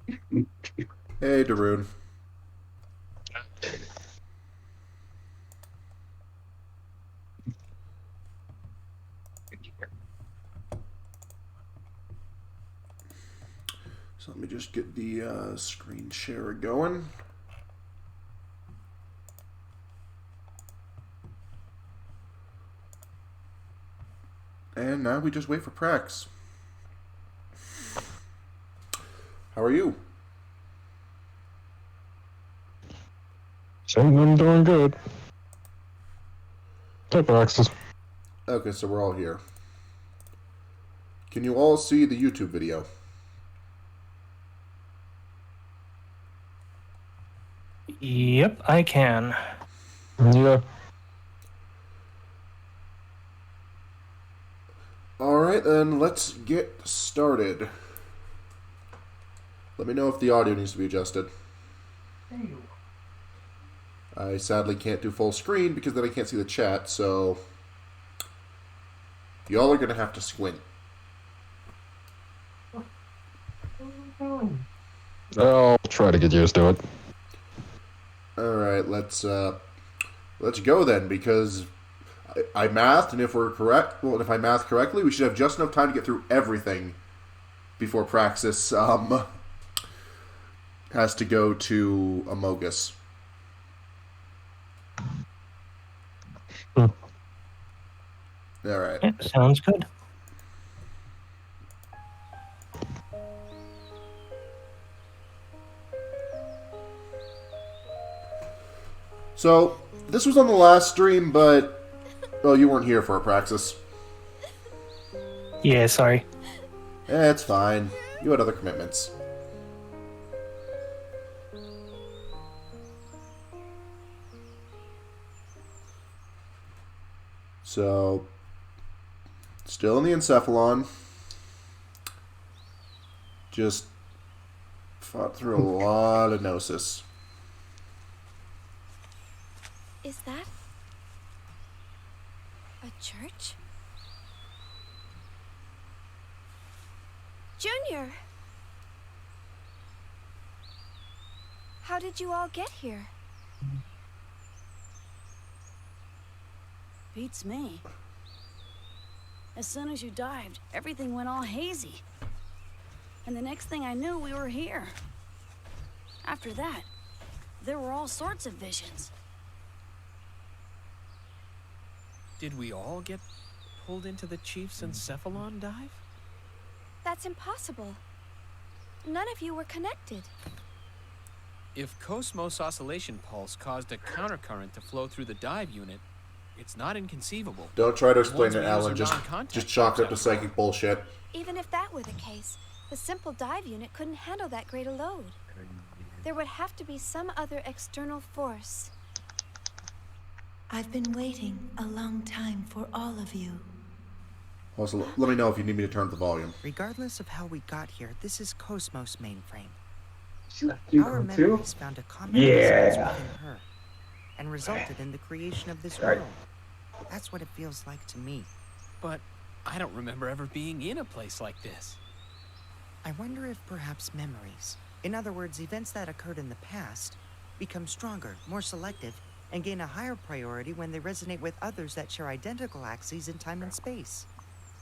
Hey, Daroon. So let me just get the screen share going. And now we just wait for Prax. How are you? I'm doing good. Type access. Okay, so we're all here. Can you all see the YouTube video? Yep, I can. Yeah. Alright, then let's get started. Let me know if the audio needs to be adjusted. I sadly can't do full screen because then I can't see the chat, so y'all are going to have to squint. I'll try to get used to it. Alright, let's go then, because I mathed, and if we're correct, well, if I mathed correctly, we should have just enough time to get through everything before Praxis has to go to Amogus. Alright. Yeah, sounds good. So, this was on the last stream, but, well, you weren't here for a Praxis. Yeah, sorry. It's fine. You had other commitments. So, still in the Encephalon. Just fought through a lot of Gnosis. Is that a church? Junior! How did you all get here? Beats me. As soon as you dived, everything went all hazy. And the next thing I knew, we were here. After that, there were all sorts of visions. Did we all get pulled into the Chief's Encephalon dive? That's impossible. None of you were connected. If Cosmos Oscillation Pulse caused a countercurrent to flow through the dive unit, it's not inconceivable. Don't try to explain Ones it, we use Alan. are Just non-contact chalk it up to pulse psychic bullshit. Even if that were the case, the simple dive unit couldn't handle that great a load. There would have to be some other external force. I've been waiting a long time for all of you. Also, let me know if you need me to turn up the volume. Regardless of how we got here, this is Cosmos mainframe. You Our go too? memories found a common resonance within her, and resulted in the creation of this Right. world. That's what it feels like to me. But I don't remember ever being in a place like this. I wonder if perhaps memories, in other words, events that occurred in the past, become stronger, more selective, and gain a higher priority when they resonate with others that share identical axes in time and space.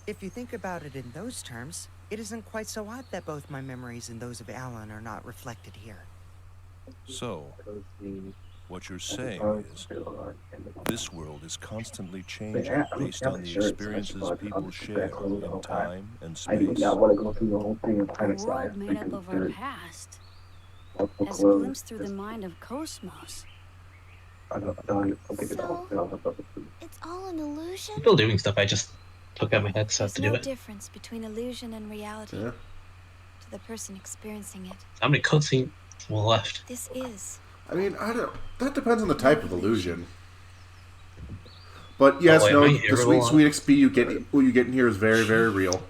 If you think about it in those terms, it isn't quite so odd that both my memories and those of Alan are not reflected here. So, what you're saying is, this world is constantly changing based on the experiences people share in time and I do space. not want to go through the whole thing and A kind of slide. world made up of our past, Multiple as clothes. glimpsed through the mind of Cosmos. I don't think it's all. It's all an illusion? Still doing stuff, I just took out my headset There's to no do it. difference between illusion and reality Yeah. to the person experiencing it. How many cutscenes left? This is. I mean, that depends on the type of illusion. But yes, Oh, wait, no, wait, the everyone- sweet XP you get in here is very, very real.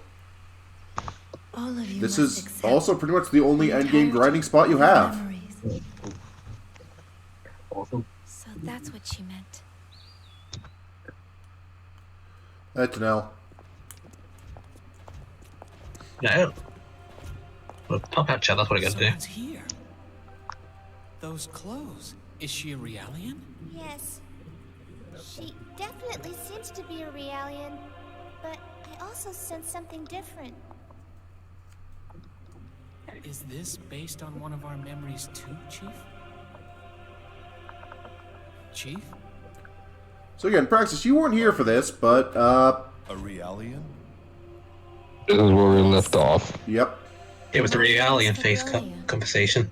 All of you This must is accept also pretty much the only the endgame entirety grinding spot you of your have. memories. Awesome. So that's what she meant. That's an L. Yeah. Top hat chat, that's what I gotta do. Someone's here. Those clothes. Is she a Realian? Yes. She definitely seems to be a Realian, but I also sense something different. Is this based on one of our memories too, Chief? Chief? So again, Praxis, you weren't here for this, but, A Realian? This is where we left off. Yep. It was the Realian face conversation.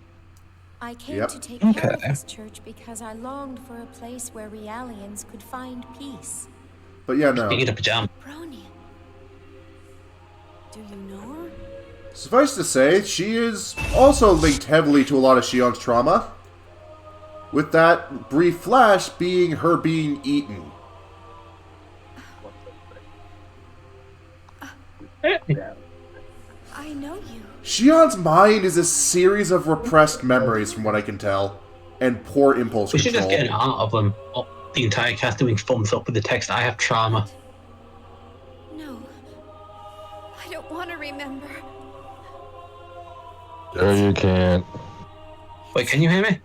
I came Yep. to take care of this church because I longed for a place where Realians could find peace. But yeah, no. You need a pajama. Bronian. Do you know her? Suffice to say, she is also linked heavily to a lot of Shion's trauma. With that brief flash being her being eaten. I know you. Shion's mind is a series of repressed memories, from what I can tell, and poor impulse We should control. just get an art of them. Oh, the entire cast doing thumbs up with the text, I have trauma. No. I don't want to remember. No, you can't. Wait, can you hear me?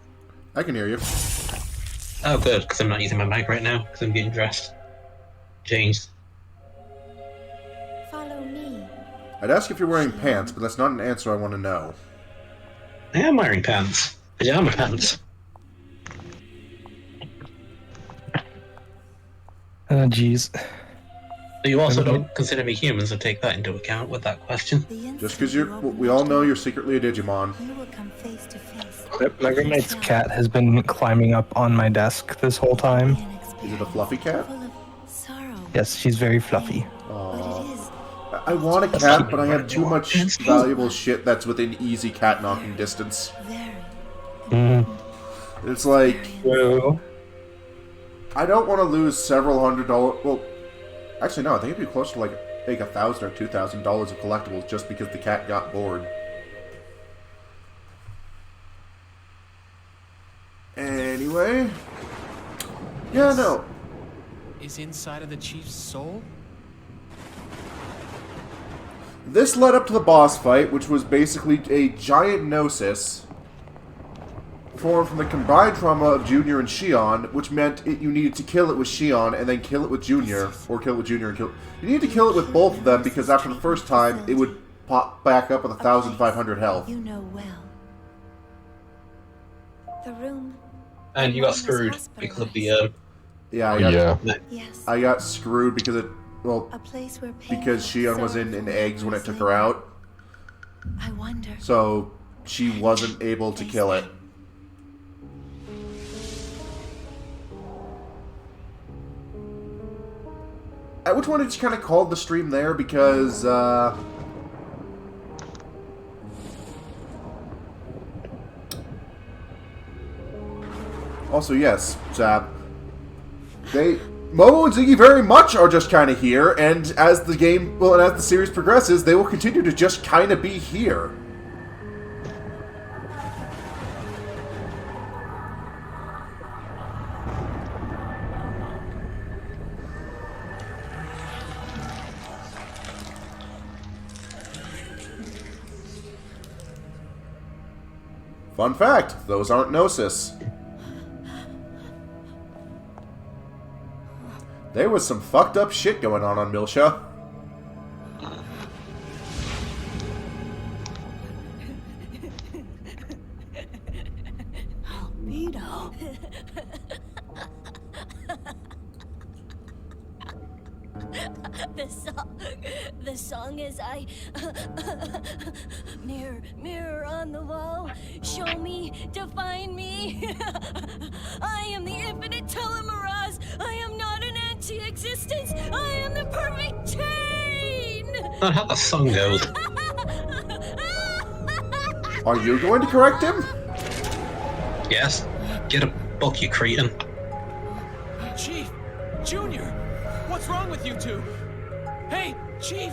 I can hear you. Oh, good, because I'm not using my mic right now, because I'm getting dressed. Changed. Follow me. I'd ask if you're wearing pants, but that's not an answer I want to know. I am wearing pants. Pajama pants. Jeez. But you also don't consider me human, so take that into account with that question. Just because we all know you're secretly a Digimon. You will come face to face. My roommate's cat has been climbing up on my desk this whole time. Is it a fluffy cat? Yes, she's very fluffy. Aw. I want a cat, but I have too much valuable shit that's within easy cat knocking distance. It's like... I don't want to lose several $100... Well, actually no, I think it'd be close to like $1,000 or $2,000 of collectibles just because the cat got bored. Anyway... Yeah, no. Is inside of the Chief's soul? This led up to the boss fight, which was basically a giant gnosis formed from the combined trauma of Junior and Shion, which meant you needed to kill it with Shion and then kill it with Junior, or kill it with Junior and kill... You needed to kill it with both of them because after the first time, it would pop back up with 1,500 health. You know well. The room. And you got screwed because of the, Yeah, I got screwed because it... Well, A place where pain because Shion was in eggs when it took her out. I wonder. So, she wasn't able to kill it. At which one I just kind of called the stream there because, Also, yes, Zap. Momo and Ziggy very much are just kind of here, and as the game, well, and as the series progresses, they will continue to just kind of be here. Fun fact, those aren't Gnosis. There was some fucked up shit going on Milsha. Albedo. The song is mirror, mirror on the wall, show me, define me. I am the infinite telomerase. I am not an anti-existence. I am the perfect chain. Not how the song goes. Are you going to correct him? Yes. Get a book, you cretin. Chief! Junior! What's wrong with you two? Hey, Chief!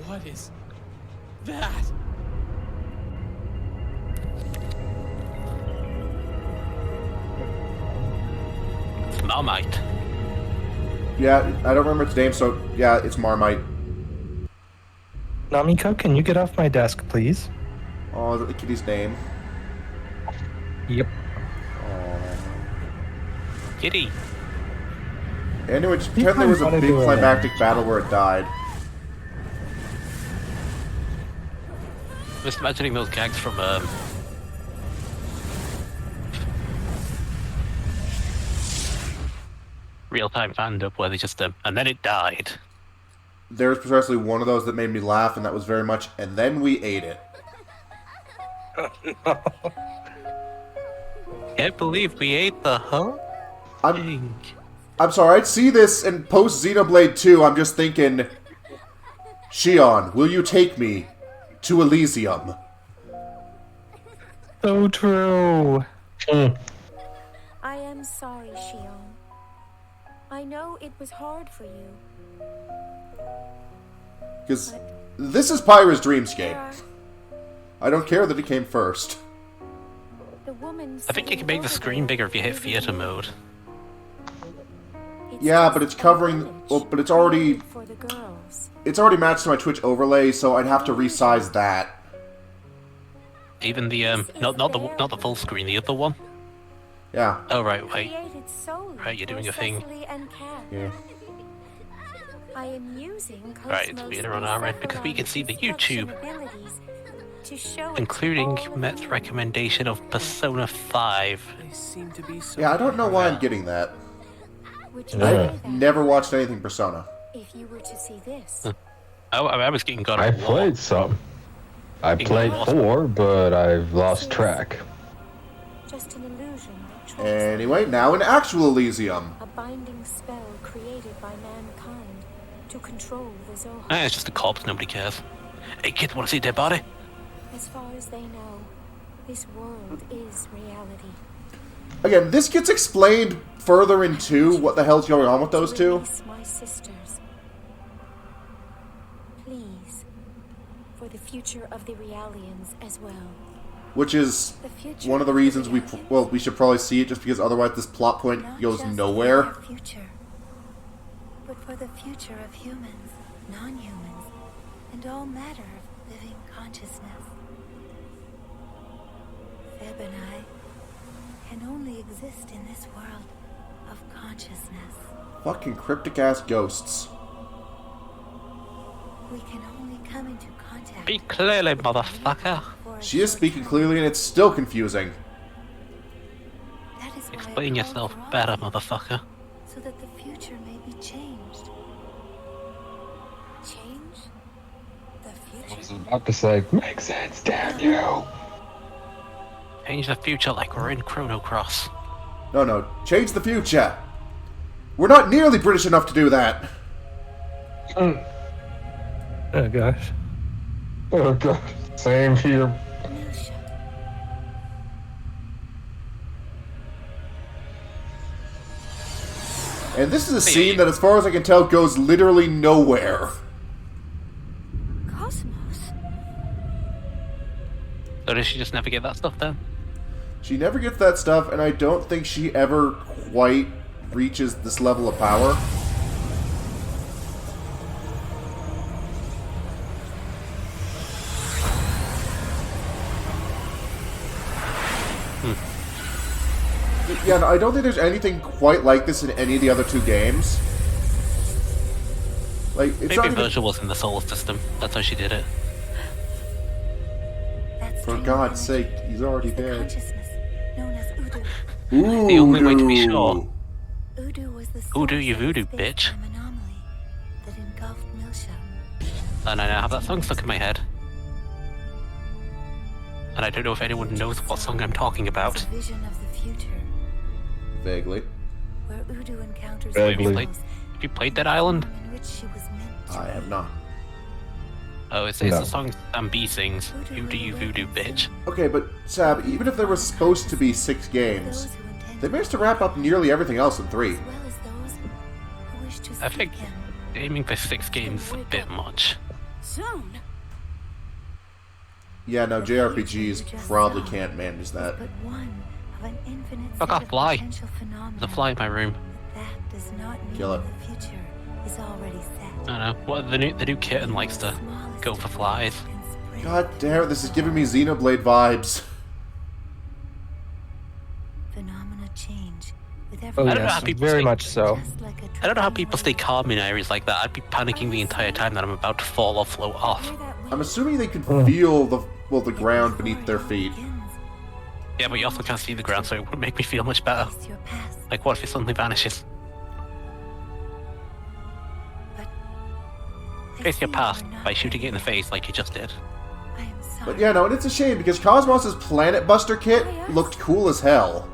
What is that? Marmite. Yeah, I don't remember its name, so yeah, it's Marmite. Namiko, can you get off my desk, please? Oh, is that the kitty's name? Yep. Kitty. Anyway, just pretend there was a big climactic battle where it died. Just imagining those gags from real-time fandom where they just and then it died. There's precisely one of those that made me laugh, and that was very much, and then we ate it. Can't believe we ate the whole thing. I'm sorry, I'd see this in post Xenoblade 2, I'm just thinking, Shion, will you take me to Elysium? So true. I am sorry, Shion. I know it was hard for you. Because this is Pyra's dreamscape. I don't care that it came first. I think you can make the screen bigger if you hit theater mode. Yeah, but it's covering. Well, but it's already. It's already matched to my Twitch overlay, so I'd have to resize that. Even the not the full screen, the other one. Yeah. Oh right, wait. Right, you're doing a thing. Yeah. I am using right, it's better on our end because we can see the YouTube, including Met's recommendation of Persona 5. Yeah, I don't know why I'm getting that. I've never watched anything Persona. If you were to see this. I was getting God of I War. played some. I played 4, but I've lost track. Just an illusion. Anyway, now in actual Elysium. A binding spell created by mankind to control the Zohar. It's just a corpse, nobody cares. Hey kid, wanna see a dead body? As far as they know, this world is reality. Again, this gets explained further in 2, what the hell's going on with those two. My sisters. Please. For the future of the Realians as well. Which is one of the reasons we should probably see it, just because otherwise this plot point goes nowhere. Future, but for the future of humans, non-humans, and all matter of living consciousness. Feb and I can only exist in this world of consciousness. Fucking cryptic ass ghosts. We can only come into contact. Speak clearly, motherfucker. She is speaking clearly and it's still confusing. That is Explain yourself better, motherfucker. So that the future may be changed. Change? The future? I was about to say, makes sense, damn you. Change the future like we're in Chrono Cross. No, change the future. We're not nearly British enough to do that. Oh gosh. Oh god, same here. And this is a scene that, as far as I can tell, goes literally nowhere. Cosmos. So does she just never get that stuff then? She never gets that stuff, and I don't think she ever quite reaches this level of power. Yeah, no, I don't think there's anything quite like this in any of the other 2 games. Like, it's Maybe not even... Virgil was in the solar system. That's how she did it. For God's sake, he's already dead. Known as Udu. Ooh, The only way to be sure. Udu was the Who do you voodoo, bitch? anomaly that engulfed Milsha. And I now have that song stuck in my head. And I don't know if anyone knows what song I'm talking about. A vision of the future, Vaguely. where Udu encounters Have you Cosmos, played Dead Island? in which she was meant to I have not. Oh, it's No. the song Sam B sings. Who do you voodoo, bitch? Okay, but Sab, even if there were supposed to be 6 games, those who intend they managed to wrap up nearly everything else in 3. as well as those who wish to I seek think him. aiming for 6 games is a bit much. Soon. Yeah, no, JRPGs probably can't manage that. But one of an infinite Fuck set off, of fly. potential phenomena. There's a fly in my room. But that does not mean Kill it. the future is already set. I don't know. What the new kitten likes to go for flies. God damn it, this is giving me Xenoblade vibes. Phenomena change with every Oh I don't know how yes, people very stay, much so. I don't know how people stay calm in areas like that. I'd be panicking the entire time that I'm about to fall or float off. I'm assuming they can feel the ground beneath their feet. Yeah, but you also can't see the ground, so it would make me feel much better. Like, what if it suddenly vanishes? Face your past by shooting it in the face like you just did. But yeah, no, and it's a shame because Cosmos' Planet Buster kit looked cool as hell.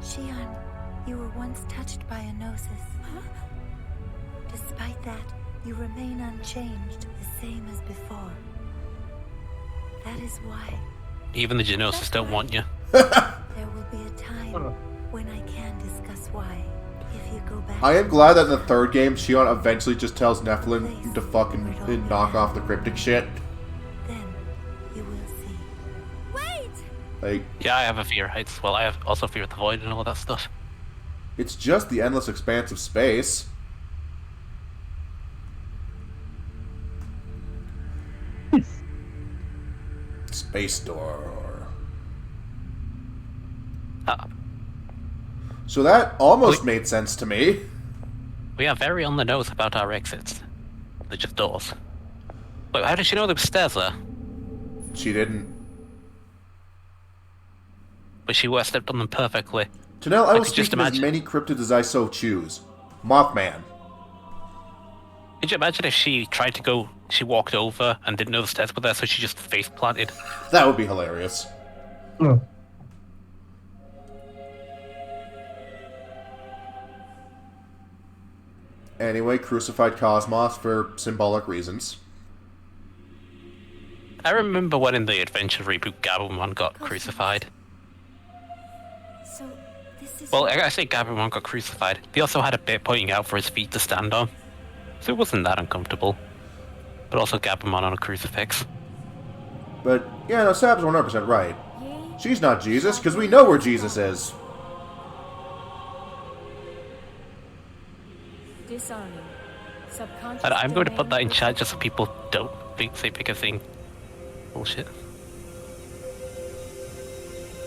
Shion, you were once touched by a gnosis. Despite that, you remain unchanged, the same as before. That is why Even the Genosis don't want you. there will be a time when I can discuss why. If you go back, I am glad that in the third game, Shion eventually just tells Nephilim to fucking knock off the cryptic shit. then you will see. Wait! Like, Yeah, I have a fear of heights. Well, I have also fear of the void and all that stuff. it's just the endless expanse of space. Space door. So that almost made sense to me. We are very on the nose about our exits. They're just doors. Wait, how did she know there were stairs there? She didn't. But she would have stepped on them perfectly. Tanel, I will could just speak in as imagine. many cryptids as I so choose. Mothman. Could you imagine if she tried to go, she walked over and didn't know the stairs were there, so she just face planted? That would be hilarious. Anyway, crucified Cosmos for symbolic reasons. I remember when in the Adventure reboot, Gabumon got crucified. So this is Well, I say Gabumon got crucified. They also had a bit pointing out for his feet to stand on. So it wasn't that uncomfortable. But also Gabumon on a crucifix. But, yeah, no, Sab's 100% right. She's not Jesus, because we know where Jesus is. Disarming. Subconscious And I'm going to put that in domain chat just so people don't say pick a thing. Bullshit.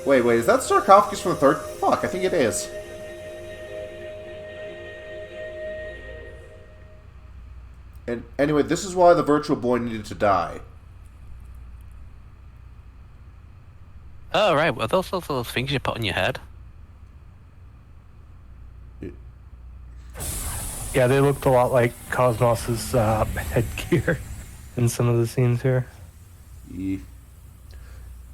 Wait, is that sarcophagus from the third? Fuck, I think it is. And anyway, this is why the virtual boy needed to die. Oh, right. Well, those also those things you put on your head. Yeah, they looked a lot like Cosmos's headgear in some of the scenes here. Yeah.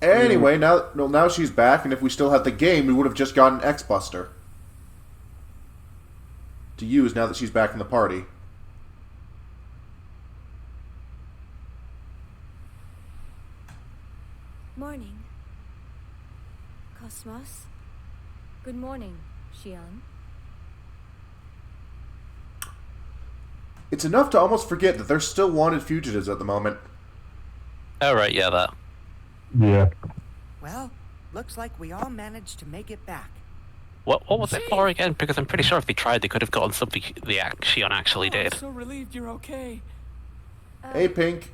Anyway, now she's back, and if we still had the game, we would have just gotten X-Buster to use now that she's back in the party. Morning. Cosmos? Good morning, Shion. It's enough to almost forget that they're still wanted fugitives at the moment. Oh, right, yeah, that. Yeah. Well, looks like we all managed to make it back. What was it for again? Because I'm pretty sure if they tried, they could have gotten something Shion actually did. I'm so relieved you're okay. Hey, Pink.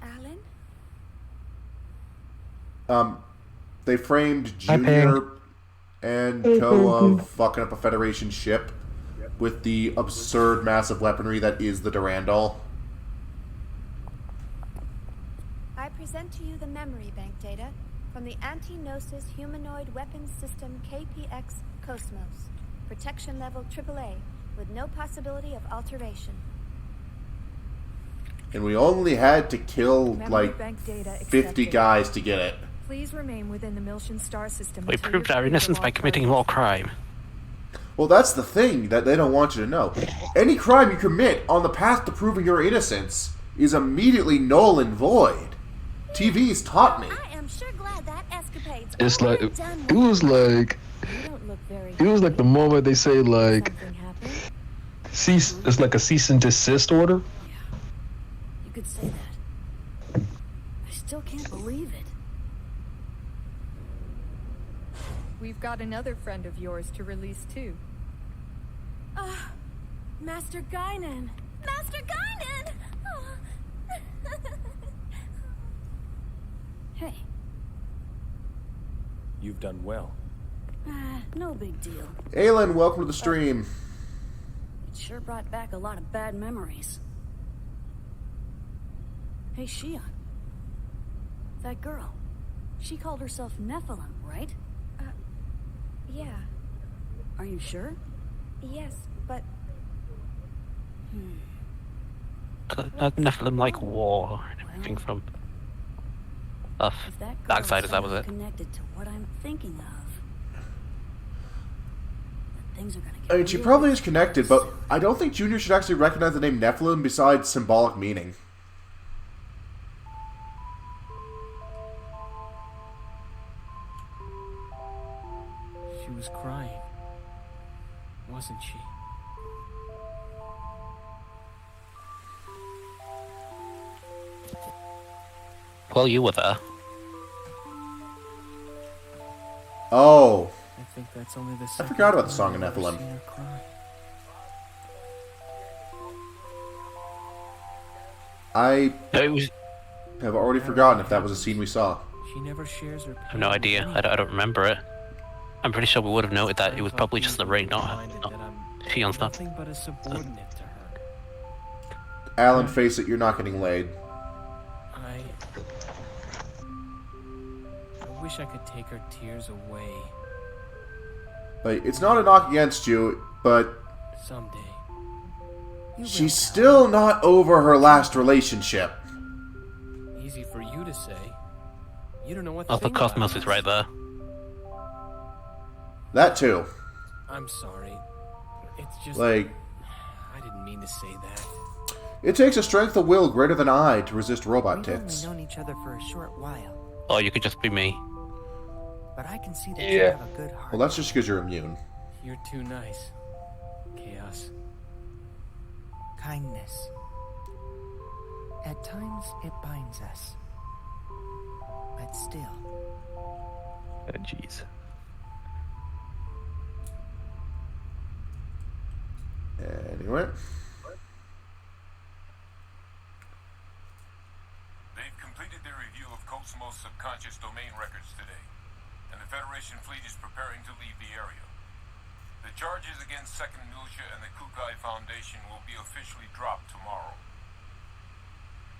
Alan? They framed Hi, Junior Pink. and Co. of fucking up a Federation ship with the absurd massive weaponry that is the Durandal. I present to you the memory bank data from the Anti-Gnosis Humanoid Weapons System KPX Cosmos. Protection level AAA, with no possibility of alteration. And we only had to kill, Memory like, bank data 50 accepted. guys to get it. Please remain within the Miltian star system. We until proved you're our free of innocence all by committing further- more crime. Well, that's the thing that they don't want you to know. Any crime you commit on the path to proving your innocence is immediately null and void. TV's taught me. I am sure glad that escapade's It's all like done it was like You don't look very it was like the moment they say like Something happened. cease. It's like a cease and desist order. You could say that. I still can't believe it. We've got another friend of yours to release too. Master Guinan! Master Guinan! Hey. You've done well. No big deal. Aylin, welcome to the stream. It sure brought back a lot of bad memories. Hey, Shion. That girl. She called herself Nephilim, right? Yeah. Are you sure? Yes, but... Nephilim like war and everything from dark side, as that was it. Connected to what I'm thinking of. Things are gonna get I mean, she probably is connected, but I don't think Junior should actually recognize the name Nephilim besides symbolic meaning. She was crying, wasn't she? Well, you were there. Oh. I think that's only the I forgot about the song of Nephilim. I have already forgotten if that was a scene we saw. She never shares her. I have no idea. I don't remember it. I'm pretty sure we would have noted that it was probably just the ring, not Shion's stuff. Nothing but a subordinate to her. Alan, face it, you're not getting laid. I wish I could take her tears away. Like, it's not a knock against you, but Someday. she's still not over her last relationship. Easy for you to say. You don't know what. Oh, the Cosmos is right there. That too. I'm sorry. It's just Like, I didn't mean to say that. it takes a strength of will greater than I to resist robot tits. We've only known each other for a short while, Or you could just be me. but I can see that you have a good heart. Well, that's just because you're immune. You're too nice. Chaos. Kindness. At times, it binds us. But still. Jeez. Anyway. They've completed their review of Cosmos' subconscious domain records today, and the Federation fleet is preparing to leave the area. The charges against Second Militia and the Kukai Foundation will be officially dropped tomorrow.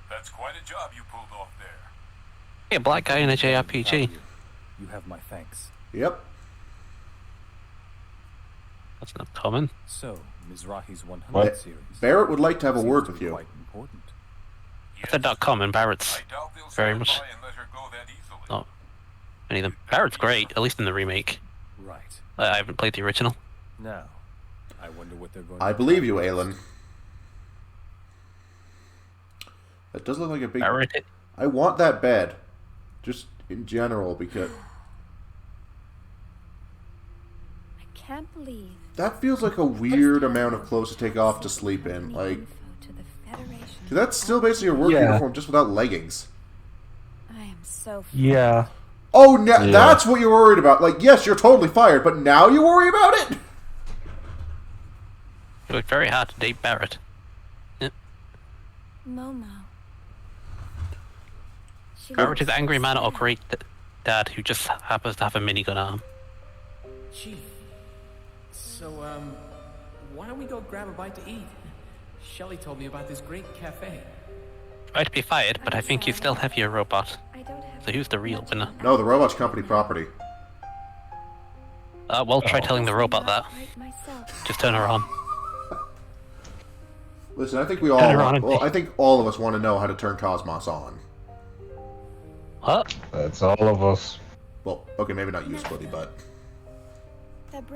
That's quite a job you pulled off there. Hey, a black guy in a JRPG. You have my thanks. Yep. That's not common. So, Mizrahi's 100 What? series. Barrett would like to have a word with you. Quite important. If they're not common, Barrett's very much not any of them. Barrett's great, at least in the remake. Right. I haven't played the original. Now, I wonder what they're going I to believe you, Aylin. That does look like a big... Barrett. I want that bed. Just in general, because... Can't believe. That feels like a weird amount of clothes to take off to sleep in. Like... That's still basically a work uniform, just without leggings. I am so... Yeah. Oh, that's what you're worried about. Like, yes, you're totally fired, but now you worry about it? It looked very hard to date Barrett. Yeah. Momo. Barrett is angry man or great dad who just happens to have a minigun arm. Chief. So, why don't we go grab a bite to eat? Shelly told me about this great cafe. Tried to be fired, but I think you still have your robot. So who's the real winner? No, the robot's company property. Well, try telling the robot that. Just turn her on. Listen, I think we all... Well, I think all of us want to know how to turn Cosmos on. What? That's all of us. Well, okay, maybe not you, Splitty, but...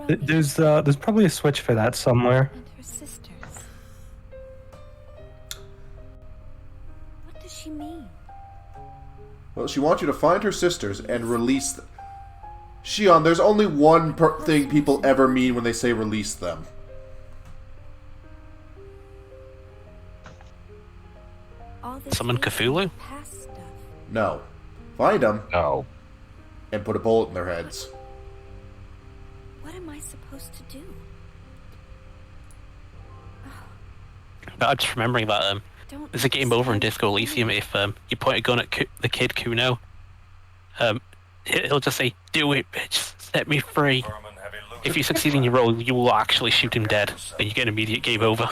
There's probably a switch for that somewhere. And her sisters. What does she mean? Well, she wants you to find her sisters and release them. Shion, there's only one thing people ever mean when they say release them. Summon Cthulhu? No. Find them. No. And put a bullet in their heads. What am I supposed to do? I'm just remembering that there's a game over in Disco Elysium if you point a gun at the kid Kuno He'll just say, "Do it, bitch. Set me free." If you succeed in your role, you will actually shoot him dead, and you get an immediate game over.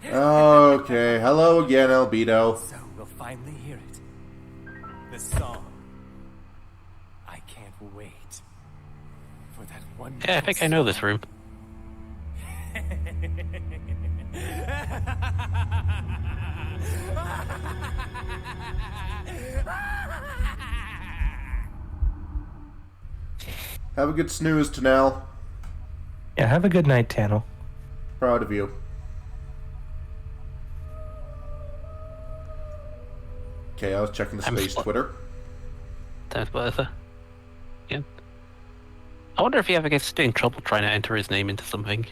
Okay, hello again, Albedo. So we'll finally hear it. The song. I can't wait for that one. Yeah, I think I know this room. Have a good snooze, Tanel. Yeah, have a good night, Tannel. Proud of you. Okay, I was checking the space Twitter. That's better. Yeah. I wonder if he ever gets in trouble trying to enter his name into something.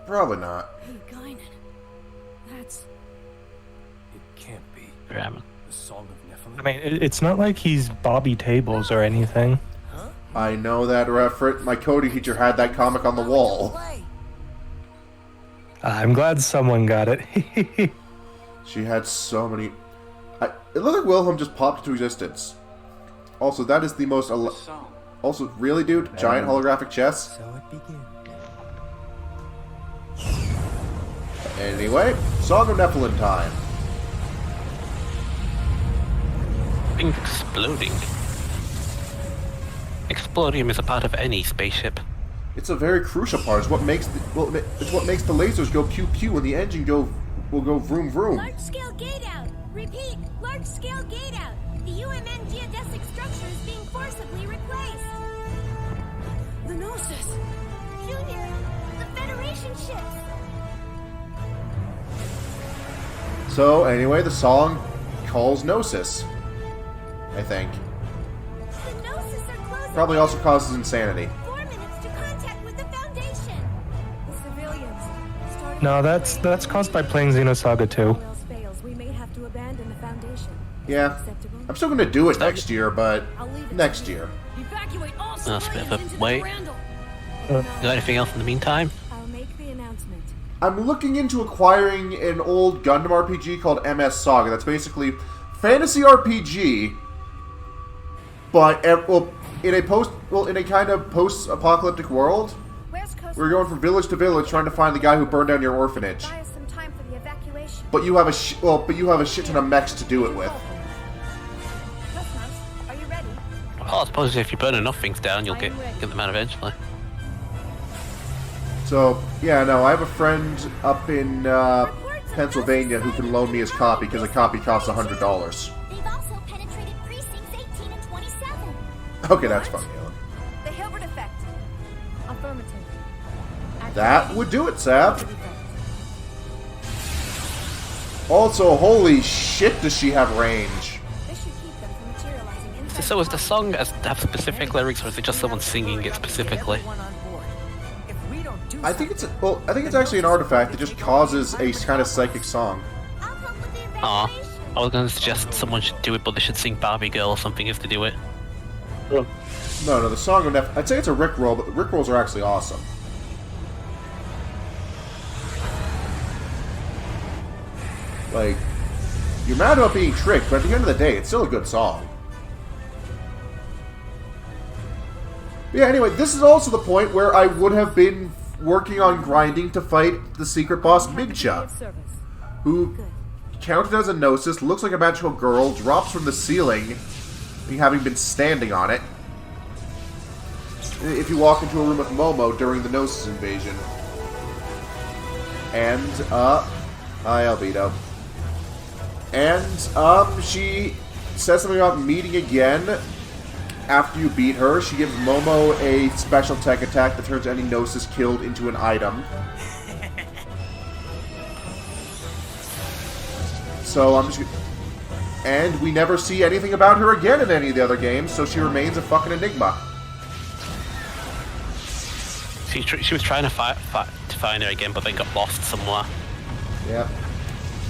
Probably not. Hey, Guinan. That's... It can't be. Ramen. The Song of Nephilim? I mean, it's not like he's Bobby Tables or anything. I know that reference. My Cody teacher had that comic on the wall. I'm glad someone got it. She had so many... it looked like Wilhelm just popped into existence. Also, that is the most... Also, really, dude? Giant holographic chess? So it begins. Anyway, Song of Nephilim time. Things exploding. Explodium is a part of any spaceship. It's a very crucial part. It's what makes the, well, it's what makes the lasers go pew pew and the engine will go vroom vroom. Large-scale gate out. Repeat, large-scale gate out. The UMN geodesic structure is being forcibly replaced. The Gnosis! Junior, the Federation ships. So anyway, the song calls Gnosis. I think. The Gnosis are closing. Probably also causes insanity. 4 minutes to contact with the Foundation. The civilians. No, that's caused by playing Xenosaga 2. All else fails, we may have to abandon the Foundation. Yeah. I'm still gonna do it next year, but next year. Evacuate all That's a bit civilians of into a the wait. Brandel. Got anything else in the meantime? I'll make the announcement. I'm looking into acquiring an old Gundam RPG called MS Saga. That's basically fantasy RPG, but in a kind of post-apocalyptic world. We're going from village to village trying to find the guy who burned down your orphanage. Buy us some time for the evacuation. But you have a shit ton of mechs to do it with. Cosmos, are you ready? Well, I suppose if you burn enough things down, you'll get them out eventually. So, yeah, no, I have a friend up in Pennsylvania who can loan me his copy because a copy costs $100. They've also penetrated precincts 18 and 27. Okay, that's fine, Galen. The Hilbert effect. Affirmative. That would do it, Sab. Also, holy shit, does she have range? This should keep them from materializing inside. So is the song have specific lyrics, or is it just someone singing it specifically? I think it's actually an artifact that just causes a kind of psychic song. I was going to suggest someone should do it, but they should sing Barbie Girl or something if they do it. No, the song of I'd say it's a Rickroll, but the Rickrolls are actually awesome. Like, you're mad about being tricked, but at the end of the day, it's still a good song. But yeah, anyway, this is also the point where I would have been working on grinding to fight the secret boss Migcha, who counted as a Gnosis, looks like a magical girl, drops from the ceiling, having been standing on it, if you walk into a room with Momo during the Gnosis invasion. And, hi, Albedo. And, she says something about meeting again after you beat her. She gives Momo a special tech attack that turns any Gnosis killed into an item. So, I'm just... And we never see anything about her again in any of the other games, so she remains a fucking enigma. She was trying to find her again, but then got lost somewhere. Yeah.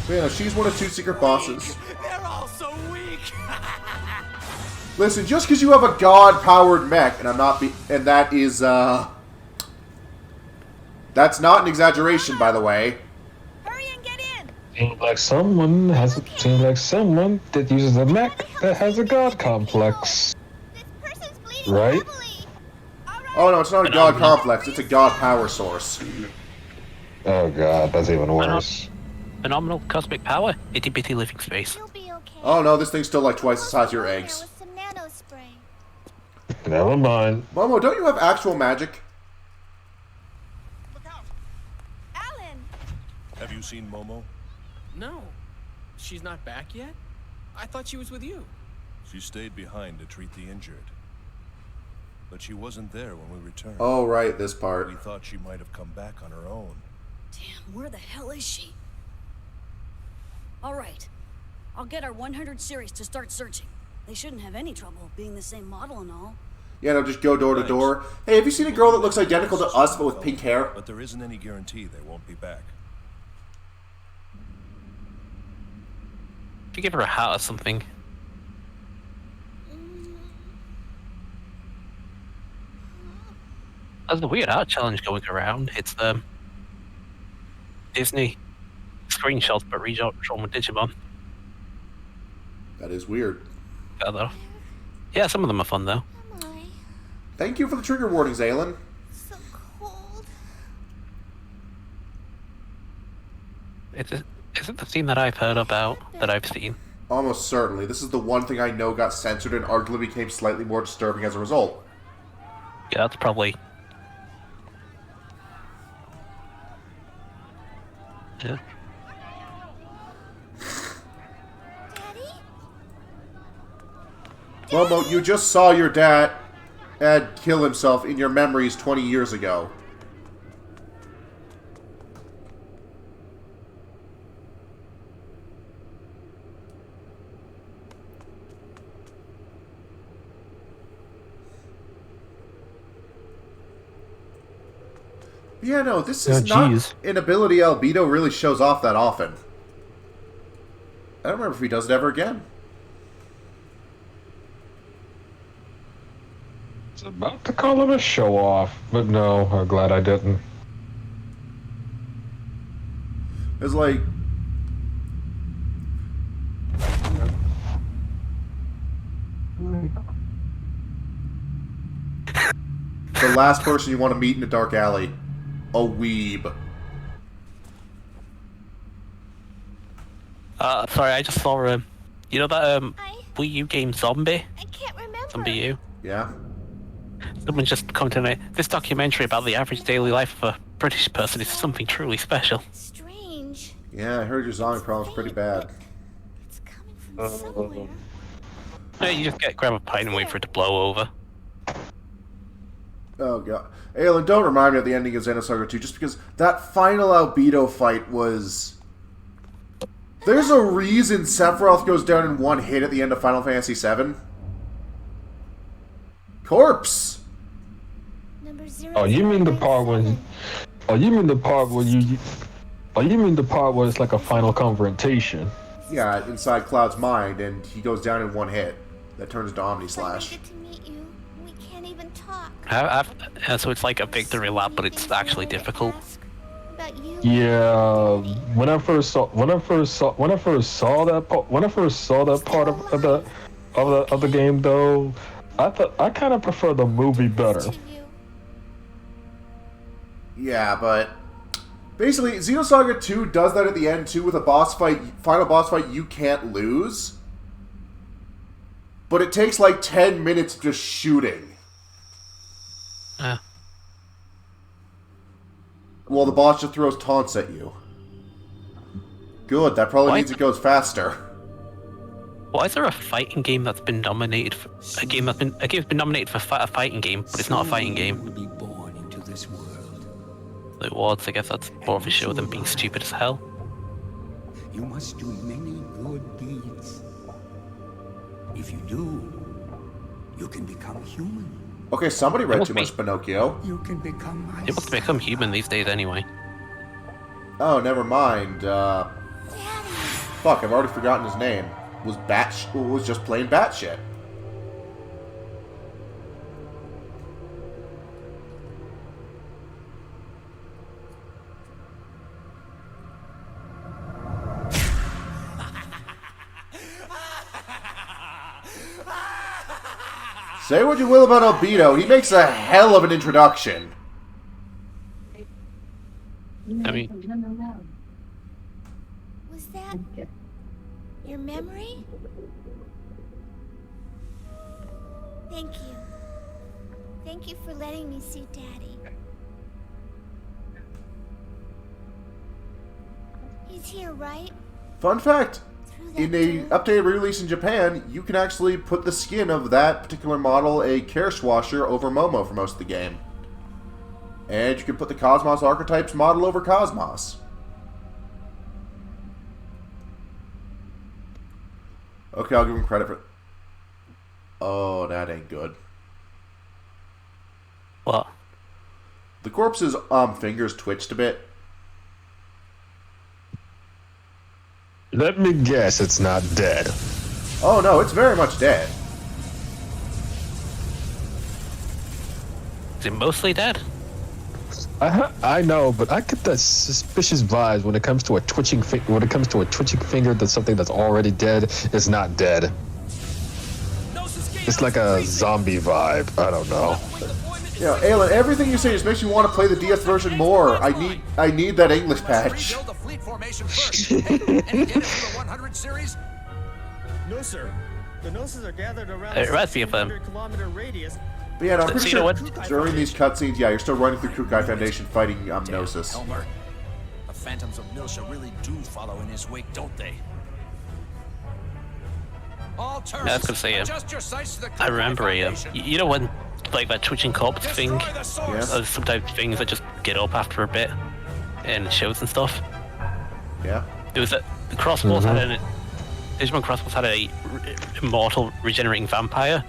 So, you know, she's one of 2 secret bosses. They're all so weak. Listen, just because you have a god-powered mech, and that is, that's not an exaggeration, by the way. Hurry and get in. Seems like someone that uses a mech that has a god complex. Right? Oh no, it's not a god complex, it's a god power source. Oh god, that's even worse. Phenomenal cosmic power, itty bitty living space. Oh no, this thing's still like twice the size of your eggs. Never mind. Momo, don't you have actual magic? Have you seen Momo? No. She's not back yet? I thought she was with you. She stayed behind to treat the injured. But she wasn't there when we returned. Oh, right, this part. We thought she might have come back on her own. Damn, where the hell is she? All right. I'll get our 100 series to start searching. They shouldn't have any trouble being the same model and all. Yeah, no, just go door to door. Hey, have you seen a girl that looks identical to us but with pink hair? But there isn't any guarantee they won't be back. If you give her a hat or something. There's a weird art challenge going around. It's the Disney screenshots but redrawn with Digimon. That is weird. Yeah, some of them are fun though. Thank you for the trigger warnings, Aylin. So cold. Is it the scene that I've heard about, that I've seen? Almost certainly. This is the one thing I know got censored and arguably became slightly more disturbing as a result. Yeah, that's probably... Yeah. Momo, you just saw your dad kill himself in your memories 20 years ago. Yeah, no, this is not an ability Albedo really shows off that often. I don't remember if he does it ever again. I was about to call it a show off, but no, I'm glad I didn't. It's like... the last person you want to meet in a dark alley. A weeb. Sorry, I just saw you know that Wii U game Zombie? I can't remember. Zombie U? Yeah. Someone just commented on it. This documentary about the average daily life of a British person is something truly special. Strange. Yeah, I heard your zombie problem's pretty bad. It's coming from somewhere. Yeah, you just grab a pint and wait for it to blow over. Oh god. Aylin, don't remind me of the ending of Xenosaga 2, just because that final Albedo fight was... There's a reason Sephiroth goes down in one hit at the end of Final Fantasy VII. Corpse! Oh, you mean the part when... Oh, you mean the part where you... Oh, you mean the part where it's like a final confrontation? Yeah, inside Cloud's mind, and he goes down in one hit. That turns into Omni Slash. So it's like a victory lap, but it's actually difficult. Yeah, when I first saw that part of the game though, I kind of prefer the movie better. Yeah, but basically Xenosaga 2 does that at the end too with a boss fight, final boss fight you can't lose. But it takes like 10 minutes just shooting. Well, the boss just throws taunts at you. Good, that probably means it goes faster. Why is there a fighting game that's been nominated for a game's been nominated for a fighting game, but it's not a fighting game? Be born into this world. The awards, I guess that's more of a show than being stupid as hell. You must do many good deeds. If you do, you can become human. Okay, somebody read too much Pinocchio. You can become my It must become human these days anyway. Oh, never mind. Fuck, I've already forgotten his name. Was just plain batshit. Say what you will about Albedo, he makes a hell of an introduction. I mean, Was that your memory? Thank you. Thank you for letting me see Daddy. He's here, right? Fun fact, in a updated release in Japan, you can actually put the skin of that particular model, a Kerschwasher, over Momo for most of the game. And you can put the Cosmos Archetypes model over Cosmos. Okay, I'll give him credit for... Oh, that ain't good. What? The corpse's fingers twitched a bit. Let me guess, it's not dead. Oh no, it's very much dead. Is it mostly dead? I know, but I get that suspicious vibes when it comes to a twitching finger that's something that's already dead is not dead. It's like a zombie vibe. I don't know. You know, Aelin, everything you say just makes me want to play the DS version more. I need that English patch. No, sir. The Gnosis are gathered around It reminds me of kilometer radius. But yeah, no, I'm pretty See, you know sure what? during these cutscenes, yeah, you're still running through Kukai Foundation fighting Gnosis. Elmer, the phantoms of Milsha really do follow in his wake, don't they? All turns. Yeah, I was gonna say, adjust your sights to the I remember you know when, like, that twitching corpse thing? Yes. Sometimes things that just get up after a bit in shows and stuff. Yeah. There was the Crossbows had Digimon Crossbows had a immortal regenerating vampire,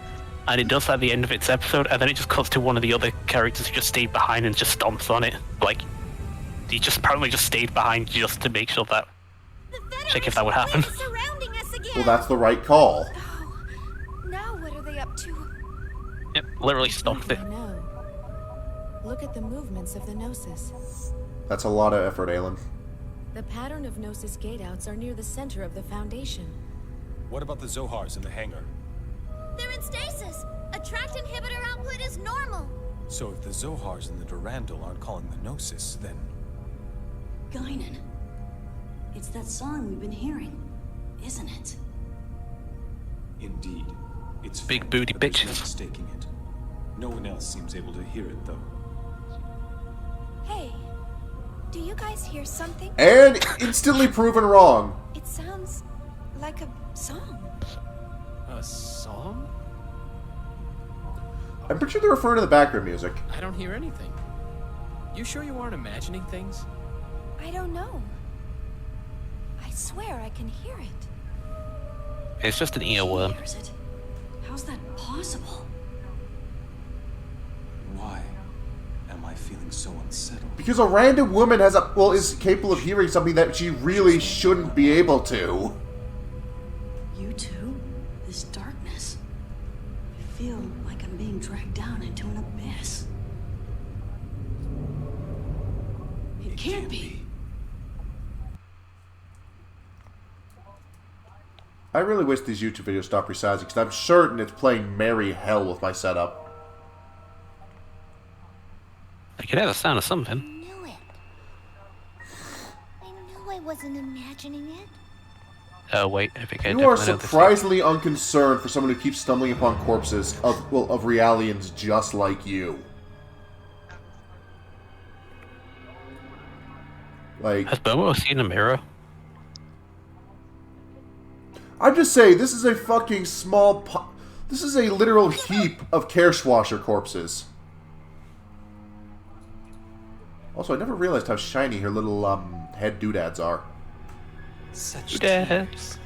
and it does that at the end of its episode, and then it just cuts to one of the other characters who just stayed behind and just stomps on it. Like, he just apparently just stayed behind just to make sure that, check if that would happen. Well, that's the right call. Now what are they up to? Yep, literally stomped it. I know. Look at the movements of the Gnosis. That's a lot of effort, Aelin. The pattern of Gnosis gate-outs are near the center of the Foundation. What about the Zohars in the hangar? They're in stasis. Attract inhibitor output is normal. So if the Zohars and the Durandal aren't calling the Gnosis, then... Guinan. It's that song we've been hearing, isn't it? Indeed. It's big booty bitches. Mistaking it. No one else seems able to hear it, though. Hey, do you guys hear something? And instantly proven wrong. It sounds like a song. A song? I'm pretty sure they're referring to the background music. I don't hear anything. You sure you aren't imagining things? I don't know. I swear I can hear it. It's just an earworm. How's that possible? Why am I feeling so unsettled? Because a random woman is capable of hearing something that she really shouldn't be able to. You too? This darkness. I feel like I'm being dragged down into an abyss. It can't be. I really wish these YouTube videos stopped resizing, because I'm certain it's playing merry hell with my setup. I could have the sound of something. I knew I wasn't imagining it. Oh wait, I think I You are definitely know this. surprisingly unconcerned for someone who keeps stumbling upon corpses of Realians just like you. Like, Has Bomo seen a mirror? I'm just saying, this is a fucking small this is a literal heap of Kerschwasher corpses. Also, I never realized how shiny her little, head doodads are. Such tears.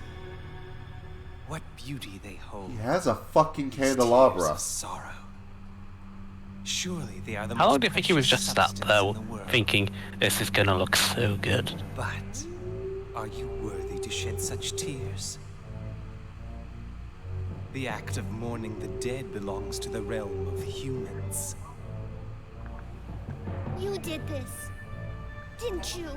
What beauty they hold. He has a fucking These tears candelabra. of sorrow. Surely they are the How most long do you think he was just sat precious there substance in the world. thinking, this is gonna look so good? But are you worthy to shed such tears? The act of mourning the dead belongs to the realm of humans. You did this, didn't you?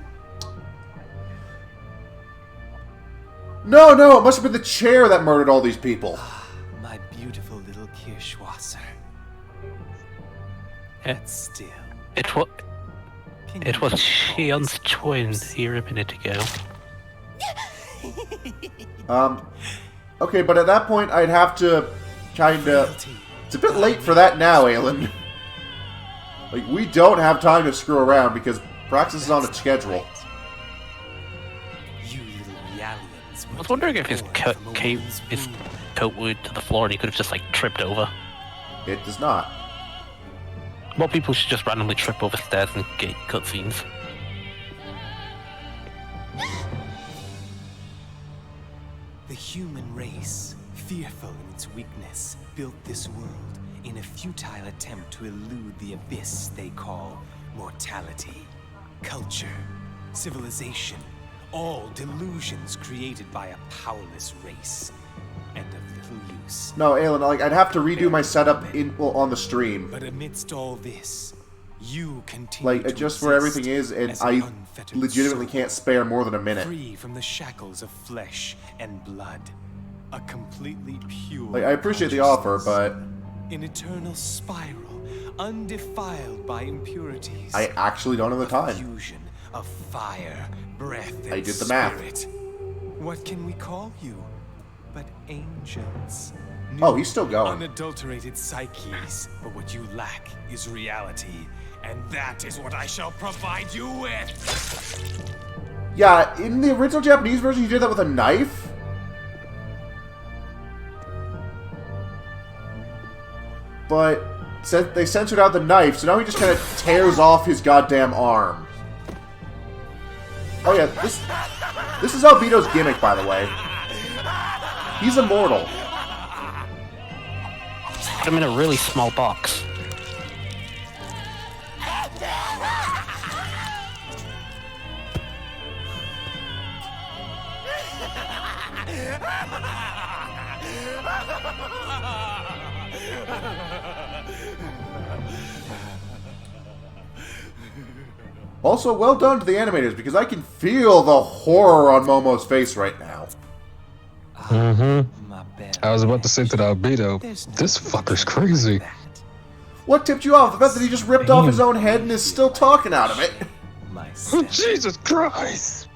No, it must have been the chair that murdered all these people. My Kirschwasser. Still. It was Shion's twin here a minute ago. Okay, but at that point, I'd have to kinda... It's a bit late for that now, Aelin. Like, we don't have time to screw around because Praxis is on a schedule. I was wondering if his coat would to the floor and he could have just, like, tripped over. It does not. More people should just randomly trip over stairs and get cutscenes. The human race, fearful in its weakness, built this world in a futile attempt to elude the abyss they call mortality. Culture, civilization, all delusions created by a powerless race, and of little use. No, Aelin, like, I'd have to redo my setup on the stream. But amidst all this, you continue like, to just where everything is, and I legitimately can't spare more than a minute. Free from the shackles of flesh and blood. A completely pure Like, I appreciate the offer, but... An eternal spiral, undefiled by impurities. I actually don't have the time. Fusion of fire, breath, and I did the math. spirit. What can we call you but angels? Oh, he's still going. Unadulterated psyches, but what you lack is reality. And that is what I shall provide you with! Yeah, in the original Japanese version, he did that with a knife? But they censored out the knife, so now he just kind of tears off his goddamn arm. Oh yeah, this is Albedo's gimmick, by the way. He's immortal. Put him in a really small box. Also, well done to the animators, because I can feel the horror on Momo's face right now. I was about to say to the Albedo, this fucker's crazy. What tipped you off? The fact that he just ripped off his own head and is still talking out of it. Oh, Jesus Christ!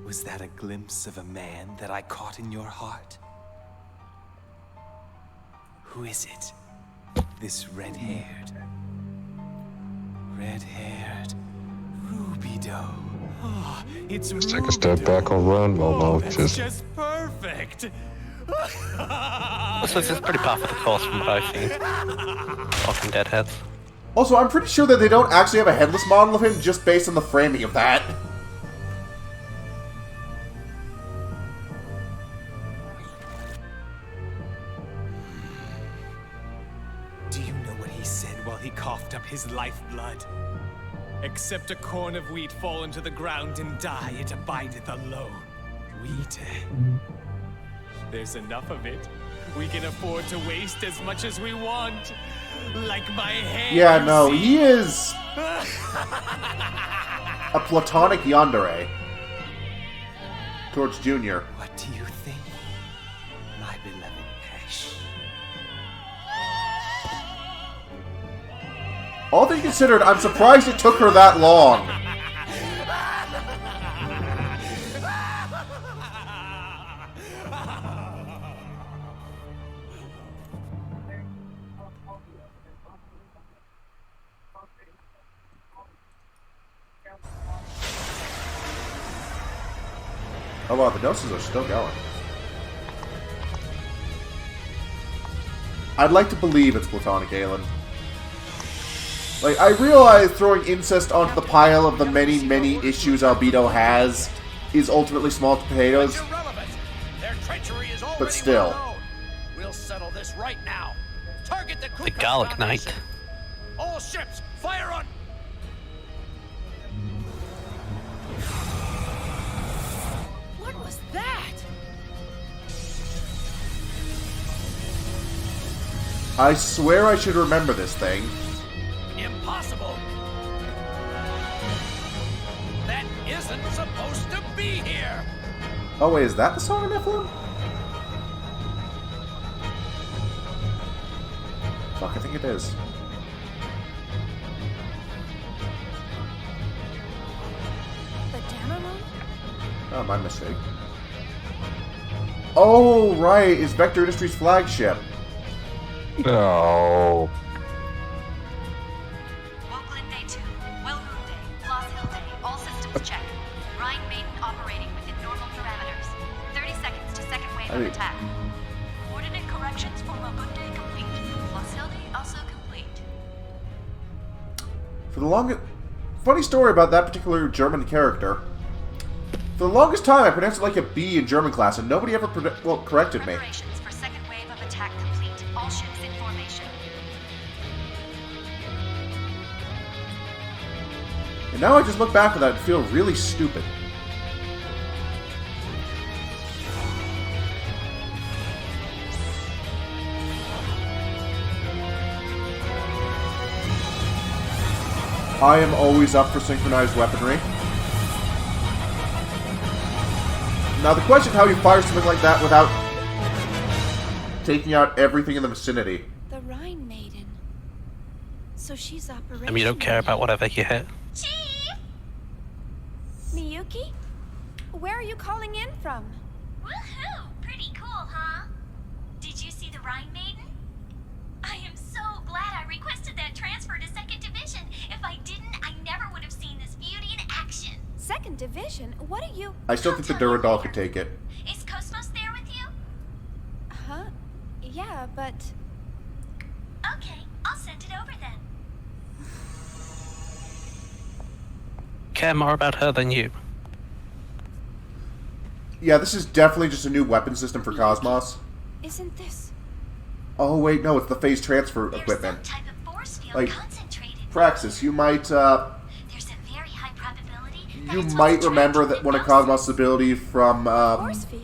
Was that a glimpse of a man that I caught in your heart? Who is it? This red-haired, Rubido. Oh, it's Let's take a step back and run, Momo. just perfect. This is pretty par for the course from what I've seen. Walking Dead heads. Also, I'm pretty sure that they don't actually have a headless model of him just based on the framing of that. Do you know what he said while he coughed up his lifeblood? Except a corn of wheat fallen to the ground and die, it abideth alone. Wheat. There's enough of it. We can afford to waste as much as we want. Like my hair. Yeah, no, he is a platonic yandere towards Junior. What do you think, my beloved Pesh? All things considered, I'm surprised it took her that long. Oh wow, the doses are still going. I'd like to believe it's platonic, Aelin. Like, I realize throwing incest onto the pile of the many, many issues Albedo has is ultimately small potatoes. But still. We'll settle this right now. Target The Gallic Knight. All ships, fire on. What was that? I swear I should remember this thing. Impossible. That isn't supposed to be here. Oh wait, is that the Song of Nephilim? Fuck, I think it is. The Dameron? Oh, my mistake. Oh, right. It's Vector Industries' flagship. No. Woodland Day 2, Wellmoon Day, Lost Hill Day, all systems check. Rhine Maiden operating within normal parameters. 30 seconds to second wave of attack. Coordinate corrections for Woodland Day complete. Lost Hill Day also complete. For the longest... Funny story about that particular German character. For the longest time, I pronounced it like a B in German class, and nobody ever corrected me. Preparations for second wave of attack complete. All ships in formation. And now I just look back at that and feel really stupid. I am always up for synchronized weaponry. Now the question is how you fire something like that without taking out everything in the vicinity. The Rhine Maiden. So she's operating. I mean, you don't care about whatever you hit. Miyuki? Where are you calling in from? Woohoo! Pretty cool, huh? Did you see the Rhine Maiden? I am so glad I requested that transfer to 2nd Division. If I didn't, I never would have seen this beauty in action. 2nd Division? What are you... I still think the Durandal could take it. Is Cosmos there with you? Huh? Yeah, but... Okay, I'll send it over then. Care more about her than you. Yeah, this is definitely just a new weapon system for Cosmos. Isn't this... Oh wait, no, it's the phase transfer equipment. Type of force field Like, concentrated. Praxis, you might, There's a very high probability you might remember that one of Cosmos' ability from,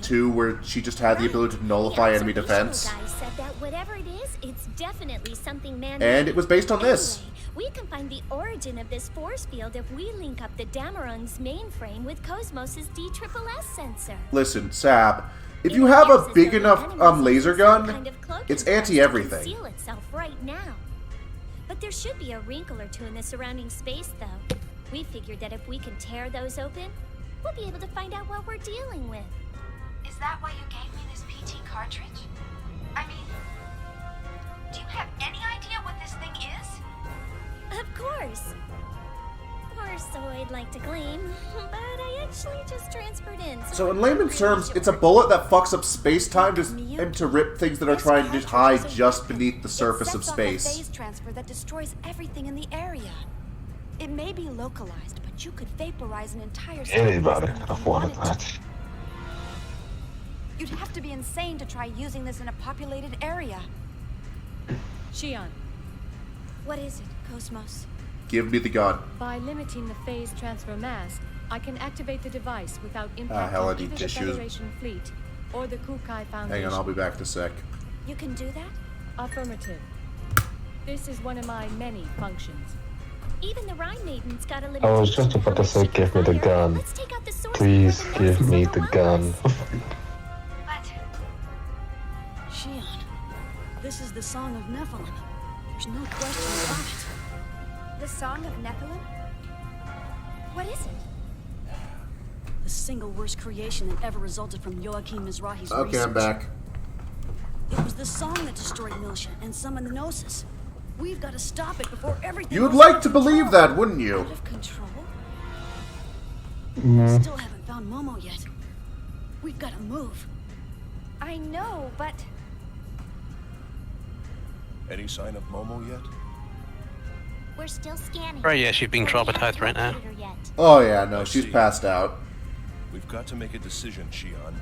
2, where she just had the ability to nullify enemy defense. Guy said that whatever it is, it's definitely something man-made. And it was based on this. Anyway, we can find the origin of this force field if we link up the Dameron's mainframe with Cosmos' DSSS sensor. Listen, Sab, if you have a big enough laser gun, it's anti-everything. Conceal itself right now. But there should be a wrinkle or two in the surrounding space, though. We figured that if we can tear those open, we'll be able to find out what we're dealing with. Is that why you gave me this PT cartridge? I mean, do you have any idea what this thing is? Of course. Or so I'd like to claim, but I actually just transferred in. So in layman's terms, it's a bullet that fucks up space-time and to rip things that are trying to hide just beneath the surface of It sets off a space. phase transfer that destroys everything in the area. It may be localized, but you could vaporize an entire Anybody could have wanted that. You'd have to be insane to try using this in a populated area. Shion, What is it, Cosmos? Give me the gun. by limiting the phase transfer mass, I can activate the device without hell, I impacting need either the tissues. Federation fleet or the Kukai Foundation. Hang on, I'll be back in a sec. You can do that? Affirmative. This is one of my many functions. Even the Rhine Maiden's got a limitation. I was just about to say, give me the gun. Let's take out the source Please before the give Gnosis me the overwhelm gun. us. Shion, this is the Song of Nephilim. There's no question about it. The Song of Nephilim? What is it? The single worst creation that ever resulted from Joachim Mizrahi's Okay, research. I'm back. It was the song that destroyed Milsha and summoned the Gnosis. We've got to stop it before everything You'd goes like out to of believe control. that, wouldn't you? Out of control? Mm. Still haven't found Momo yet. We've got to move. I know, but... Any sign of Momo yet? We're still scanning. Right, yeah, she's being But we haven't traumatized right now. located her yet. Oh yeah, no, she's passed out. We've got to make a decision, Shion.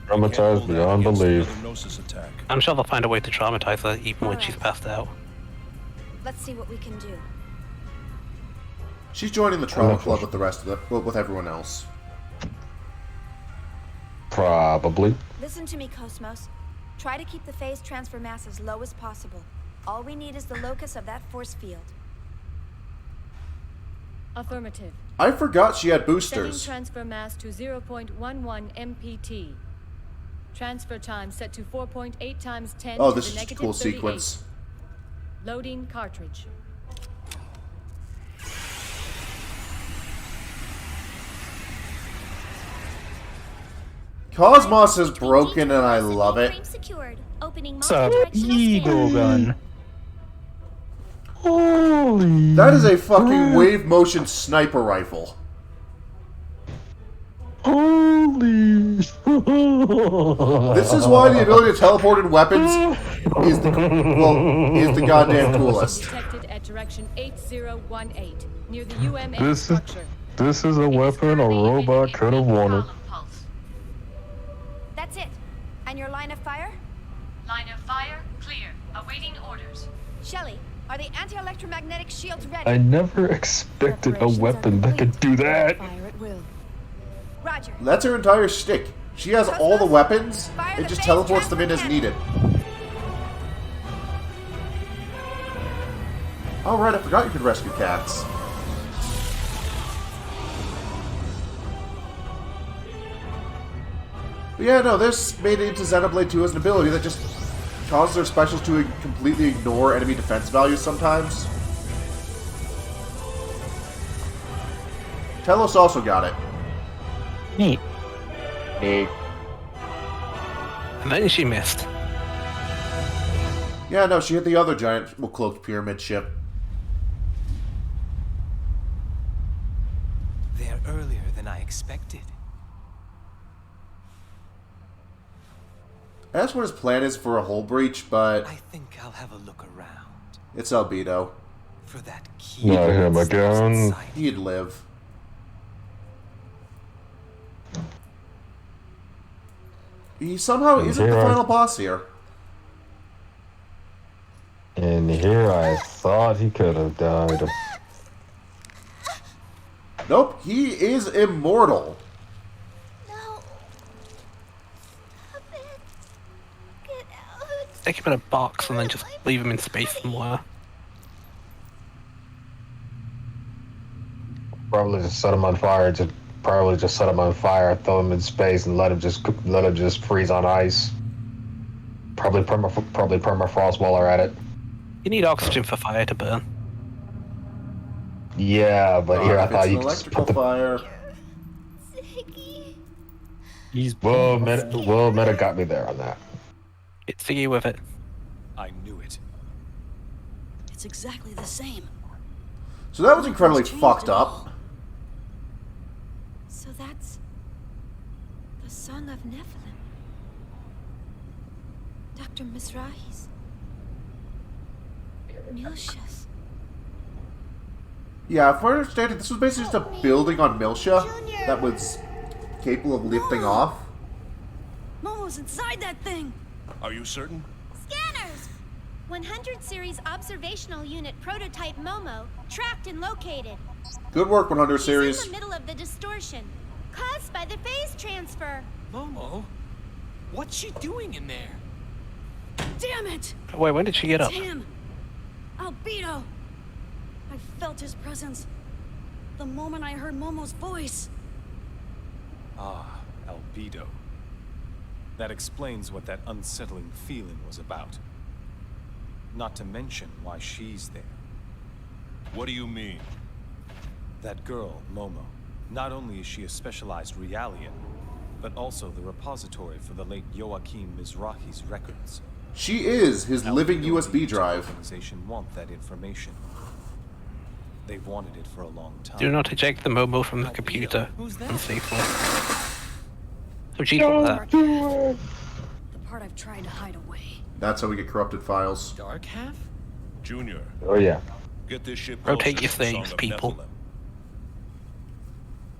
Traumatized beyond belief. Gnosis attack. I'm sure they'll find a way to traumatize her even when she's passed out. Let's see what we can do. She's joining the trauma club with the rest of the, well, with everyone else. Probably. Listen to me, Cosmos. Try to keep the phase transfer mass as low as possible. All we need is the locus of that force field. Affirmative. I forgot she had Setting boosters. transfer mass to 0.11 MPT. Transfer time set to 4.8 times 10 Oh, to this the is just a negative cool 38. sequence. Loading cartridge. Cosmos is broken and I love it. What's up, Eagle Gun? Holy. That is a fucking wave motion sniper rifle. Holy. This is why the ability to teleport in weapons is the goddamn coolest. Detected at direction 8018 near the UMM structure. This is a weapon a robot could have wanted. That's it. And your line of fire? Line of fire clear. Awaiting orders. Shelley, are the anti-electromagnetic shields ready? I never expected a weapon that could do that. Roger. That's her entire shtick. She has all the weapons and just teleports them in as needed. Oh right, I forgot you could rescue cats. But yeah, no, this made it into Xenoblade 2 as an ability that just causes their specials to completely ignore enemy defense values sometimes. Telos also got it. Neat. Neat. And then she missed. Yeah, no, she hit the other giant, cloaked pyramid ship. They're earlier than I expected. That's what his plan is for a hull breach, but I think I'll have a look around. It's albedo. For that key. Not him again. He'd live. He somehow isn't the final boss here. And here I thought he could have died. Nope, he is immortal. Take him in a box and then just leave him in space somewhere. Probably just set him on fire. Probably just set him on fire, throw him in space, and let him just freeze on ice. Probably permafrost while they're at it. You need oxygen for fire to burn. Yeah, but here I thought you could electrical put the fire. Meta got me there on that. It's Ziggy with it. I knew it. It's exactly the same. So that was incredibly fucked up. So that's the son of Nephilim. Dr. Mizrahi's. Milsha's. Yeah, if I understand it, this was basically just a building on Milsha that was capable of lifting off. Momo's inside that thing. Are you certain? Scanners! 100 series observational unit prototype Momo tracked and located. Good work, 100 series. He's in the middle of the distortion caused by the phase transfer. Momo? What's she doing in there? Damn it! Wait, when did she get up? It's him! Albedo! I felt his presence the moment I heard Momo's voice. Ah, albedo. That explains what that unsettling feeling was about. Not to mention why she's there. What do you mean? That girl, Momo, not only is she a specialized Realian, but also the repository for the late Joachim Mizrahi's records. She is his living USB drive. Organization want that information. They've wanted it for a long time. Do not eject the Momo from the computer. Unsafely. How'd you do that? The part I've tried to hide away. That's how we get corrupted files. Dark half? Junior. Oh yeah. Get this ship Rotate closer your to the things, Song of people. Nephilim.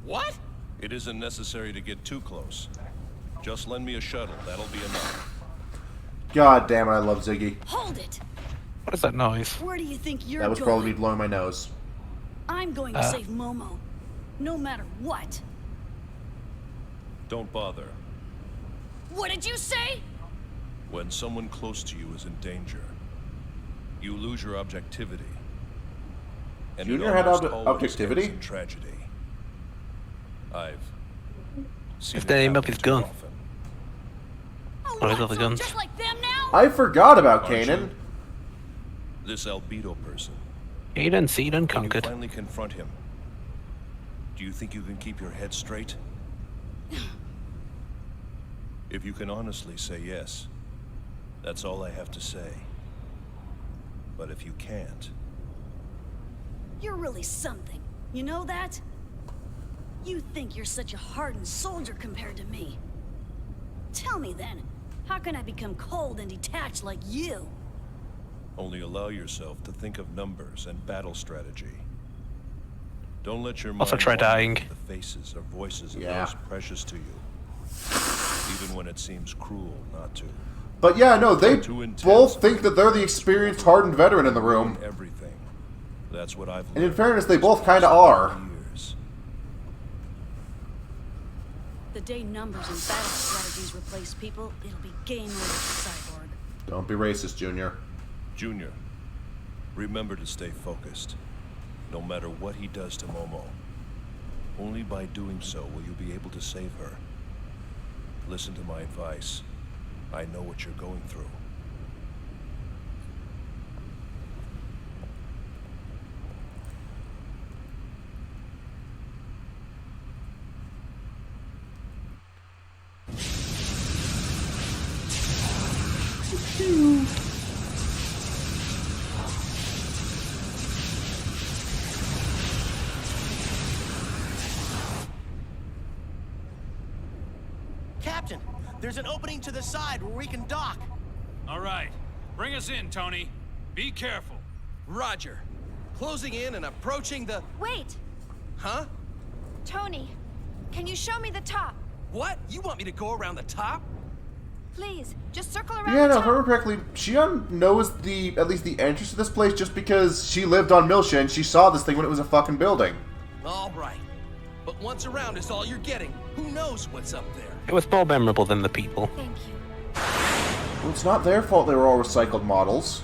What? It isn't necessary to get too close. Just lend me a shuttle, that'll be enough. God damn it, I love Ziggy. Hold it! What is that noise? Where do you think you're That was going? probably me blowing my nose. I'm going to save Momo. No matter what. Don't bother. What did you say? When someone close to you is in danger, you lose your objectivity. And Junior it had almost always objectivity? ends in tragedy. I've seen If the name it of his happen too gun. often. Or his other guns. Just like them now? I forgot about Kanan. This albedo person. Aiden, seen and When you conquered. finally confront him, do you think you can keep your head straight? If you can honestly say yes, that's all I have to say. But if you can't... You're really something. You know that? You think you're such a hardened soldier compared to me. Tell me then, how can I become cold and detached like you? Only allow yourself to think of numbers and battle strategy. Don't let your mind Also try wander dying. to the faces or voices of Yeah. those precious to you. Even when it seems cruel not to. But yeah, no, they Too intense. both think that they're the experienced, hardened veteran in the room. Everything. That's what I've And in learned fairness, they these both past kind of are. years. The day numbers and battle strategies replace people, it'll be game over for Cyborg. Don't be racist, Junior. Junior, remember to stay focused. No matter what he does to Momo. Only by doing so will you be able to save her. Listen to my advice. I know what you're going through. Captain, there's an opening to the side where we can dock. All right. Bring us in, Tony. Be careful. Roger. Closing in and approaching the... Wait! Huh? Tony, can you show me the top? What? You want me to go around the top? Please, just circle around Yeah, the no, top. if I remember correctly, Shion knows at least the entrance to this place just because she lived on Milsha and she saw this thing when it was a fucking building. All right. But once around is all you're getting. Who knows what's up there? It was more memorable than the people. Thank you. Well, it's not their fault they were all recycled models.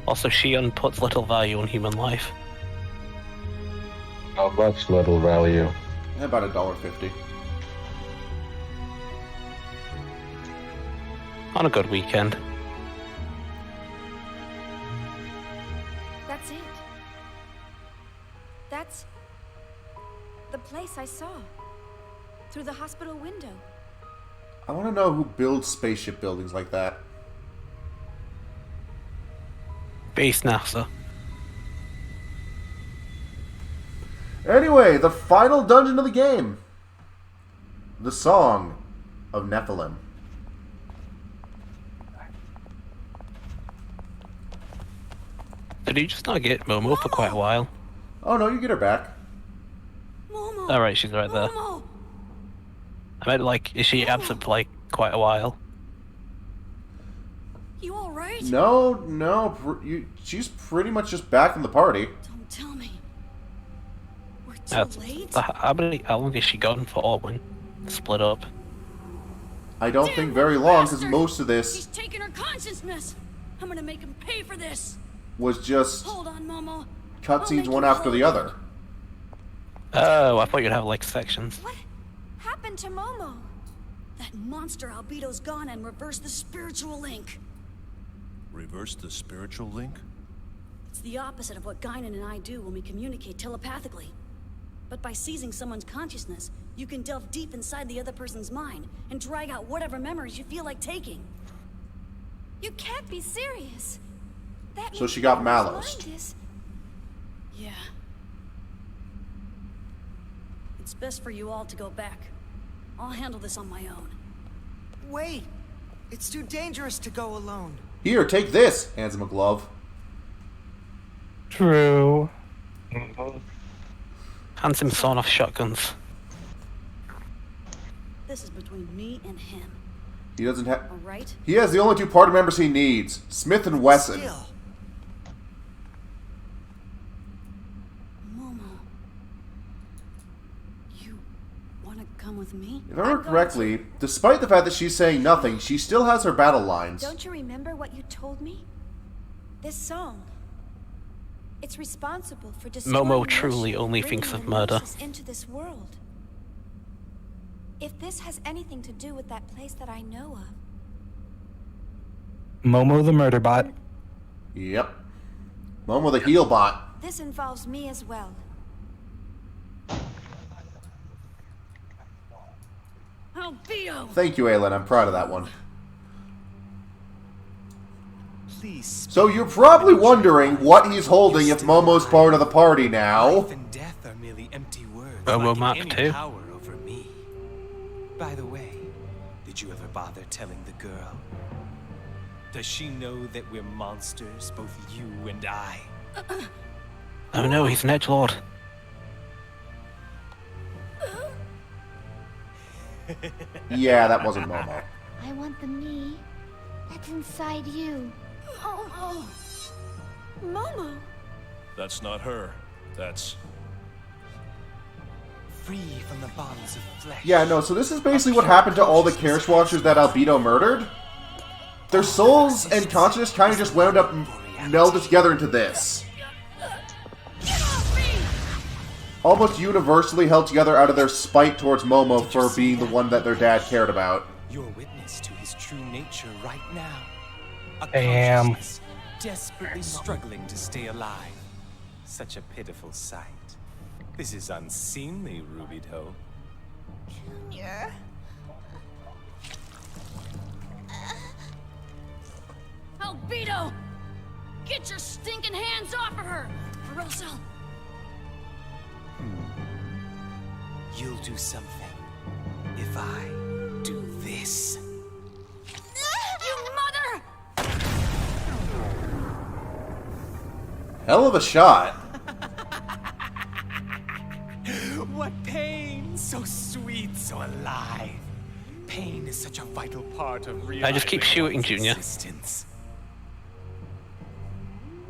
Also, Shion puts little value on human life. How much little value? About $1.50. On a good weekend. That's it. That's the place I saw. Through the hospital window. I want to know who builds spaceship buildings like that. Base NASA. Anyway, the final dungeon of the game. The Song of Nephilim. Did he just not get Momo for quite a while? Oh no, you get her back. Alright, she's right there. I meant, like, is she absent for, like, quite a while? You alright? No, she's pretty much just back in the party. Don't tell me. We're too That's, late? how long is she gone for when split up? I don't think very long, because most of He's this taking her consciousness. I'm gonna make him pay for this. was just Hold on, Momo. cutscenes one after the other. Oh, I thought you'd have, like, sections. What happened to Momo? That monster albedo's gone and reversed the spiritual link. Reverse the spiritual link? It's the opposite of what Guinan and I do when we communicate telepathically. But by seizing someone's consciousness, you can delve deep inside the other person's mind and drag out whatever memories you feel like taking. You can't be serious. That So means she got Momo's maliced. mind is- Yeah. It's best for you all to go back. I'll handle this on my own. Wait! It's too dangerous to go alone. Here, take this! Hands him a glove. True. Hands him sawn off shotguns. This is between me and him. He doesn't have. All right? He has the only two party members he needs: Smith and Wesson. Still. Momo. You wanna come with me? If I remember correctly, despite the fact that she's saying nothing, she still has her battle lines. Don't you remember what you told me? This song. It's responsible for destroying Momo truly Yoshi, only bringing thinks of the murder. Gnosis into this world. If this has anything to do with that place that I know of, Momo the murder bot. Yep. Momo the heal bot. This involves me as well. Albedo! Thank you, Aelin. I'm proud of that one. Please. So you're probably wondering what he's holding if Momo's part of the party now. Life and death are merely empty words. Momo lacking Mark any II. power over me. By the way, did you ever bother telling the girl? Does she know that we're monsters, both you and I? Oh no, he's an edgelord. Yeah, that wasn't Momo. I want the me that's inside you. Oh, Momo! That's not her. That's... Free from the bonds of flesh. Yeah, no, so this is basically what happened to all the Kershwashers that Albedo murdered. Their souls and consciousness kind of just wound up melded together into this. Almost universally held together out of their spite towards Momo for being the one that their dad cared about. You're witness to his true nature right now. A Damn. consciousness desperately struggling to stay alive. Such a pitiful sight. This is unseemly, Ruby Toe. Junior. Albedo! Get your stinking hands off of her! Or else I'll... You'll do something if I do this. You mother! Hell of a shot. What pain! So sweet, so alive. Pain is such a vital part of real. I just keep shooting, Junior. Existence.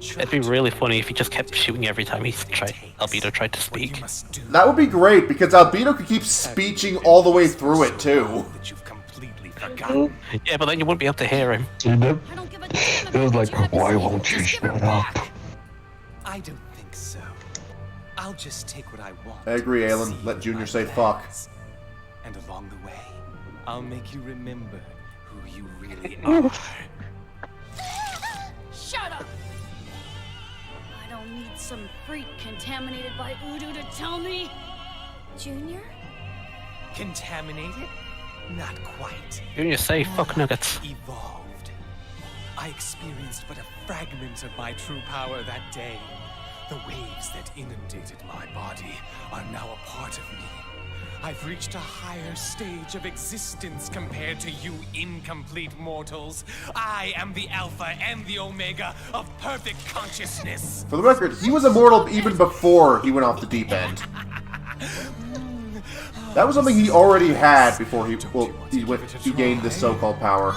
It'd be really funny if he just kept shooting every time Albedo tried to speak. That would be great, because Albedo could keep speeching all the way through it, too. Yeah, but then you wouldn't be able to hear him. It was like, why won't you shut up? I don't think so. I'll just take what I want. I agree, Aelin. Let Junior say fuck. And along the way, I'll make you remember who you really are. Shut up! I don't need some freak contaminated by Udu to tell me. Junior? Contaminated? Not quite. Junior, say fuck nuggets. Evolved. I experienced but a fragment of my true power that day. The waves that inundated my body are now a part of me. I've reached a higher stage of existence compared to you incomplete mortals. I am the Alpha and the Omega of perfect consciousness. For the record, he was immortal even before he went off the deep end. That was something he already had before he gained this so-called power.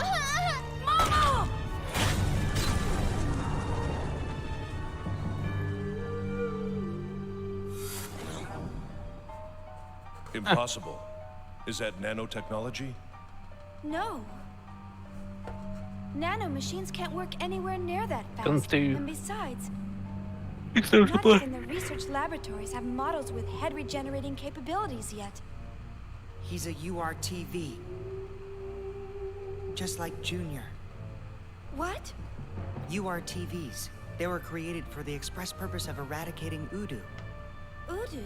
Impossible. Is that nanotechnology? No. Nano machines can't work anywhere near that Don't fast. do- And besides, Excuse not me. even the research laboratories have models with head regenerating capabilities yet. He's a URTV. Just like Junior. What? URTVs. They were created for the express purpose of eradicating Udu. Udu?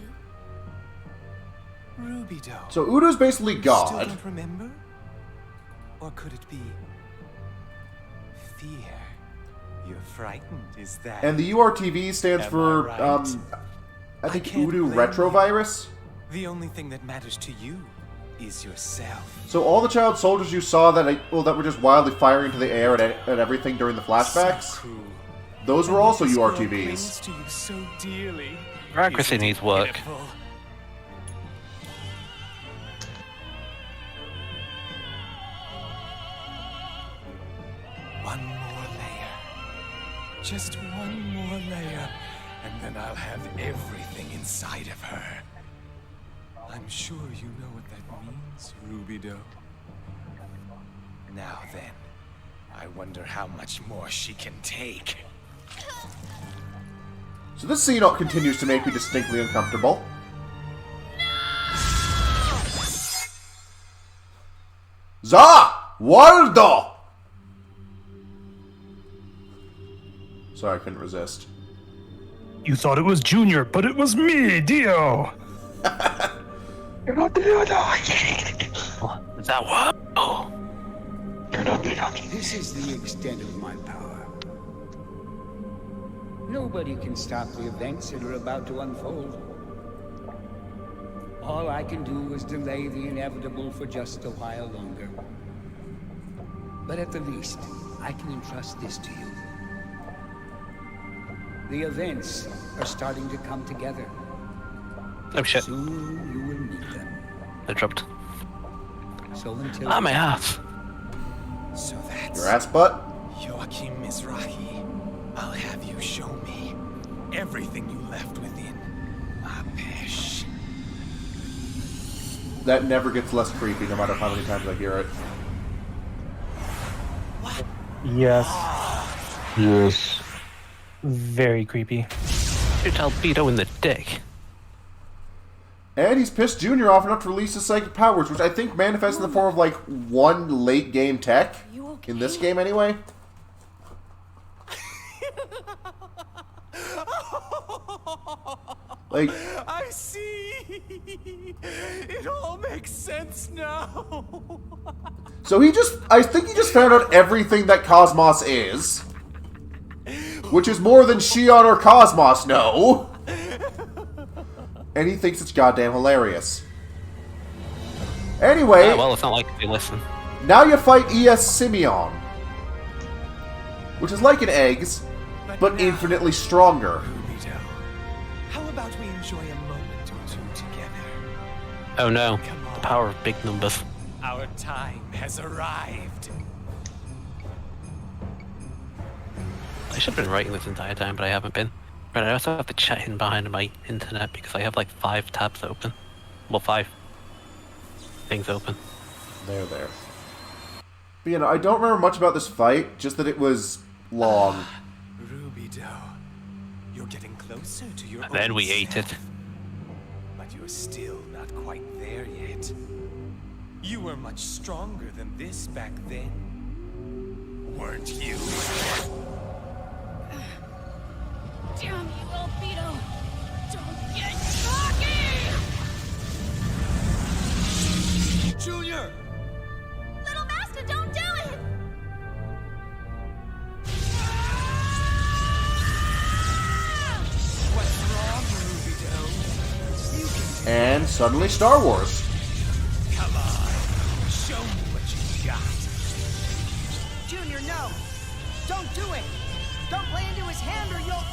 Ruby Doe. So Udo's basically Still God. don't remember? Or could it be fear? You're frightened, is that? And the URTV stands Am for, I right? I think can't Udu blame Retrovirus? The only thing that matters to you is yourself. So all the child soldiers you saw that were just wildly firing into the air at everything during the flashbacks, those were also This girl URTVs. clings to you so dearly. Bureaucracy Isn't it needs work. pitiful? One more layer. Just one more layer, and then I'll have everything inside of her. I'm sure you know what that means, Ruby Doe. Now then, I wonder how much more she can take. So this scene continues to make me distinctly uncomfortable. Za! Waldo! Sorry, I couldn't resist. You thought it was Junior, but it was me, Dio. You're not Dio, no. Is that what? Oh. You're not Dio. This is the extent of my power. Nobody can stop the events that are about to unfold. All I can do is delay the inevitable for just a while longer. But at the least, I can entrust this to you. The events are starting to come together. Oh shit. Soon you will meet them. I dropped. So until my ass. So that's Your ass butt? Joachim Mizrahi. I'll have you show me everything you left within Apesh. That never gets less creepy, no matter how many times I hear it. Yes. Yes. Very creepy. Shoot Albedo in the dick. And he's pissed Junior off enough to release his psychic powers, which I think manifests in the form of, like, one late-game tech. In this game, anyway. Like, I see. It all makes sense now. so I think he just found out everything that Cosmos is. Which is more than Shion or Cosmos know. And he thinks it's goddamn hilarious. Anyway. Yeah, well, it's not like they listen. Now you fight ES Simeon. Which is like an eggs, but infinitely stronger. How about we enjoy a moment or two together? Oh no, the power of big numbers. Our time has arrived. I should have been writing this entire time, but I haven't been. But I also have to chat in behind my internet because I have like 5 tabs open. Well, 5 things open. There. But, you know, I don't remember much about this fight, just that it was long. Rubido, you're getting closer to your And then own we ate it. self. But you're still not quite there yet. You were much stronger than this back then, weren't you? Damn you, Albedo! Don't get cocky! Junior! Little Master, don't do it! What's wrong, Rubido? And suddenly Star Wars. Come on, show me what you got. Junior, no! Don't do it! Don't play into his hand or you'll...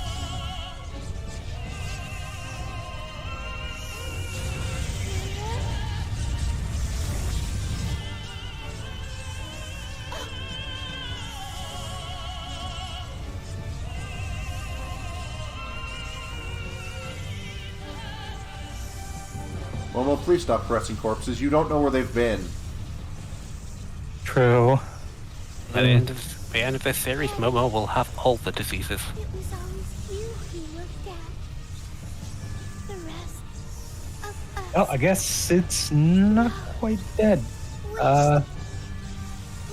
Well, please stop caressing corpses. You don't know where they've been. True. By the end of this series, Momo will have all the diseases. It was always you who looked at the rest of us. Well, I guess it's not quite dead. We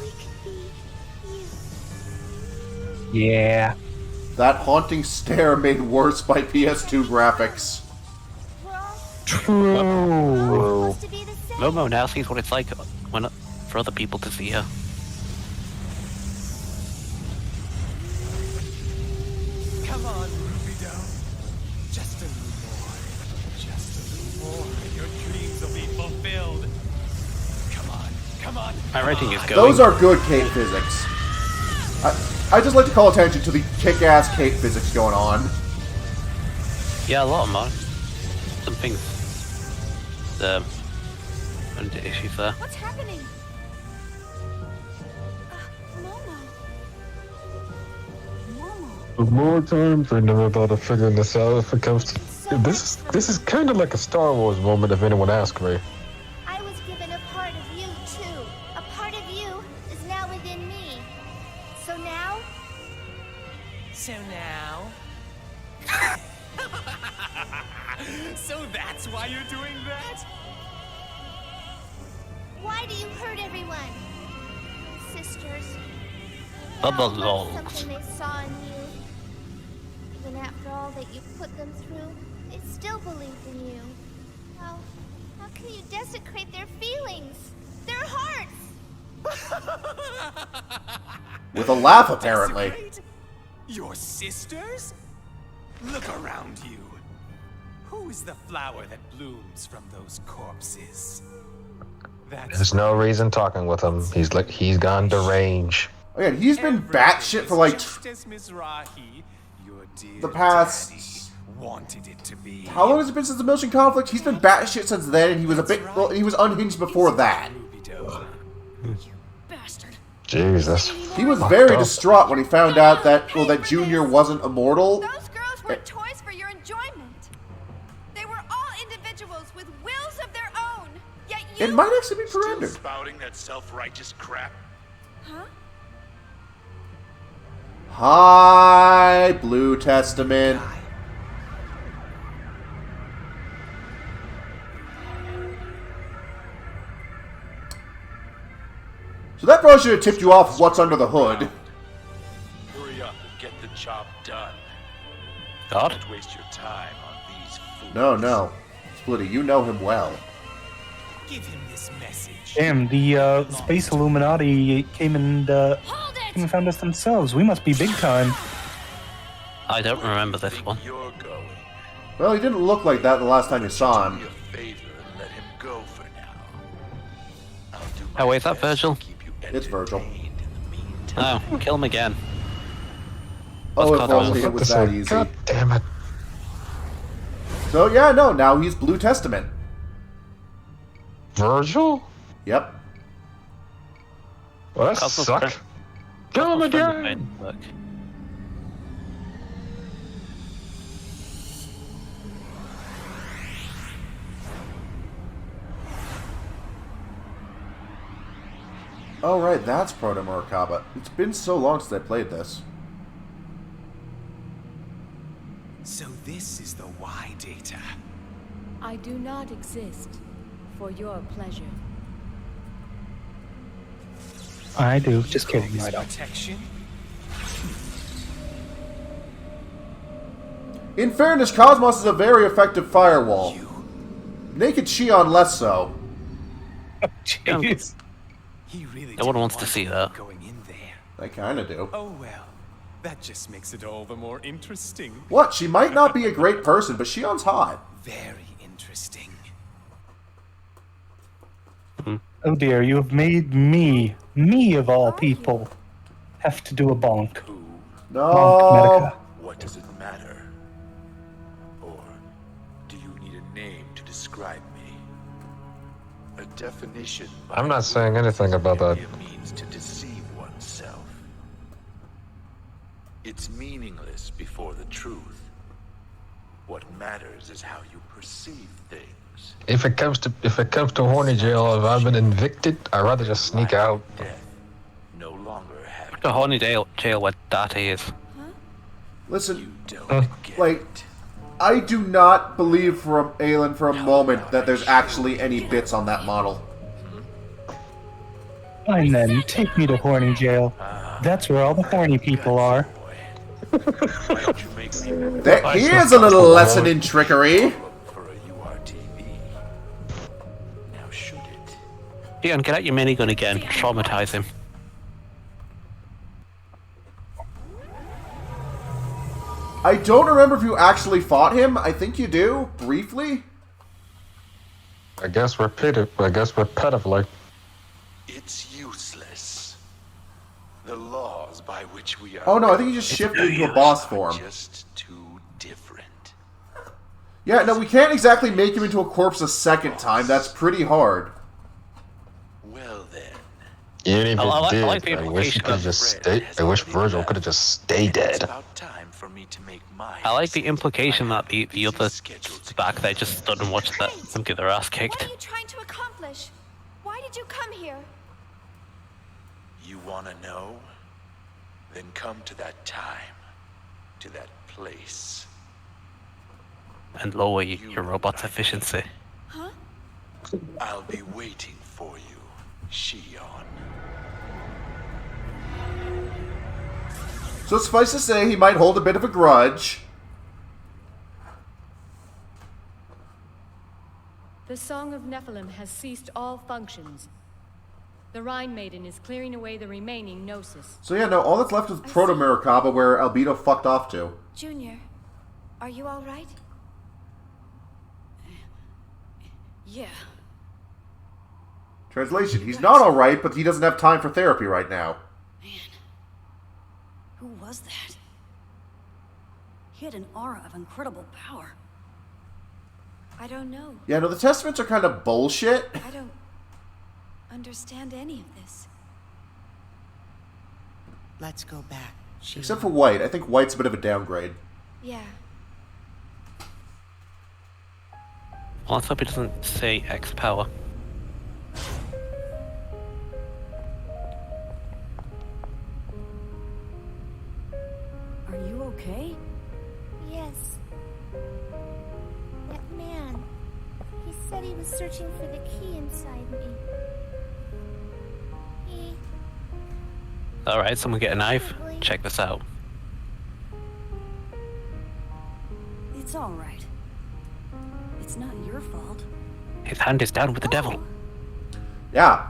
could be you. Yeah. That haunting stare made worse by PS2 graphics. True. Momo now sees what it's like when for other people to see her. Come on, Rubido. Just a little more. Just a little more, and your dreams will be fulfilled. Come on. My rating is going. Those are good Kate physics. I just like to call attention to the kick-ass Kate physics going on. Yeah, a lot of them. Some things. Under issues there. What's happening? But more times I never thought of figuring this out if it comes to... This is kind of like a Star Wars moment if anyone asks me. I was given a part of you, too. A part of you is now within me. So now? So now? So that's why you're doing that? Why do you hurt everyone? My sisters. Bubble Something they saw in you. Even after all that you put them through, they still believed in you. How can you desecrate their feelings? Their hearts? With a laugh, apparently. Desecrate? Your sisters? Look around you. Who is the flower that blooms from those corpses? There's no reason talking with him. He's gone deranged. Again, he's been batshit for like the past. Wanted it to be. How long has it been since the Milton conflict? He's been batshit since then, and he was he was unhinged before that. Jesus. He was very distraught when he found out that that Junior wasn't immortal. Those girls were toys for your enjoyment. They were all individuals with wills of their own. Yet you. It might actually be Parander. Spouting that self-righteous crap. Huh? Hi, Blue Testament. So that probably should have tipped you off what's under the hood. Hurry up and get the job done. God? Don't waste your time on these fools. No. Splitty, you know him well. Give him this message. Damn, the Space Illuminati came and found us themselves. We must be big time. I don't remember this one. Well, he didn't look like that the last time you saw him. Oh, wait, is that Virgil? It's Virgil. Oh, kill him again. Oh, if only it was that easy. God damn it. So, yeah, no, now he's Blue Testament. Virgil? Yep. Well, that sucked. Kill him again! Oh, right, that's Proto Murakawa. It's been so long since I played this. So this is the Y data. I do not exist for your pleasure. I do. Just kidding. I don't. Protection? In fairness, Cosmos is a very effective firewall. Naked Shion less so. Jeez. He really no one wants to see that. Going in there. I kinda do. Oh well. That just makes it all the more interesting. What? She might not be a great person, but Shion's hot. Very interesting. Oh dear, you have made me of all people, have to do a bonk. No. Bonk Medica. What does it matter? Or do you need a name to describe me? A definition. I'm not saying anything about that. Means to deceive oneself. It's meaningless before the truth. What matters is how you perceive things. If it comes to horny jail, if I've been evicted, I'd rather just sneak out. No longer have The horny jail where that is. Listen, like, I do not believe from Aelin for a moment that there's actually any bits on that model. Fine then, take me to horny jail. That's where all the horny people are. Here's a little lesson in trickery. Leon, get out your minigun again. Traumatize him. I don't remember if you actually fought him. I think you do, briefly. I guess repetitively. It's useless. The laws by which we are. Oh no, I think you just shifted into a boss form. Just too different. Yeah, no, we can't exactly make him into a corpse a second time. That's pretty hard. Well then. Even if I it like the did, I wish he could have just stayed. I wish Virgil could have just stayed dead. I like the implication that the other back there just stood and watched them get their ass kicked. What are you trying to accomplish? Why did you come here? You wanna know? Then come to that time. To that place. And lower your robot's efficiency. Huh? I'll be waiting for you, Shion. So suffice to say, he might hold a bit of a grudge. The Song of Nephilim has ceased all functions. The Rhine Maiden is clearing away the remaining Gnosis. So yeah, no, all that's left is Proto-Merkaba, where Albedo fucked off to. Junior, are you all right? Yeah. Translation, he's not alright, but he doesn't have time for therapy right now. Who was that? He had an aura of incredible power. I don't know. Yeah, no, the Testaments are kind of bullshit. I don't understand any of this. Let's go back, Sheila. Except for White. I think White's a bit of a downgrade. Yeah. Well, let's hope it doesn't say X power. Are you okay? Yes. That man. He said he was searching for the key inside me. Alright, someone get a knife. Check this out. It's all right. It's not your fault. His hand is down with the devil. Yeah.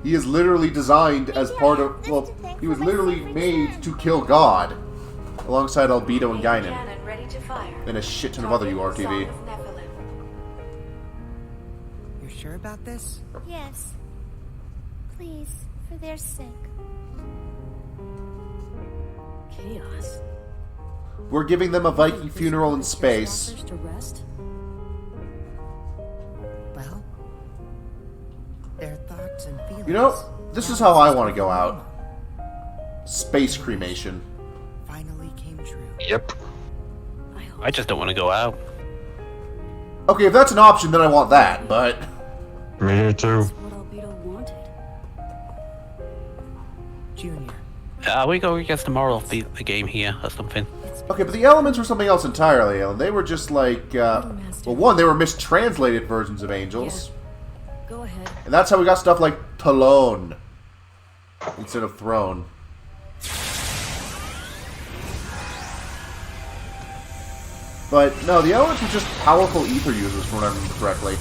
He is literally designed as part of... Well, he was literally made to kill God. Alongside Albedo and Guinan. And a shit ton of other URTV. You're sure about this? Yes. Please, for their sake. Chaos. We're giving them a Viking funeral in space. To rest? Well, their thoughts and feelings. You know, this is how I want to go out. Space cremation. Finally came true. Yep. I just don't want to go out. Okay, if that's an option, then I want that, but... Me too. What Albedo wanted. Junior. We go against the moral of the game here or something. Okay, but the elements were something else entirely, Ellen. They were just like, well, one, they were mistranslated versions of angels. Yeah. Go ahead. And that's how we got stuff like Talon instead of throne. But, no, the elements were just powerful ether users, from what I remember correctly.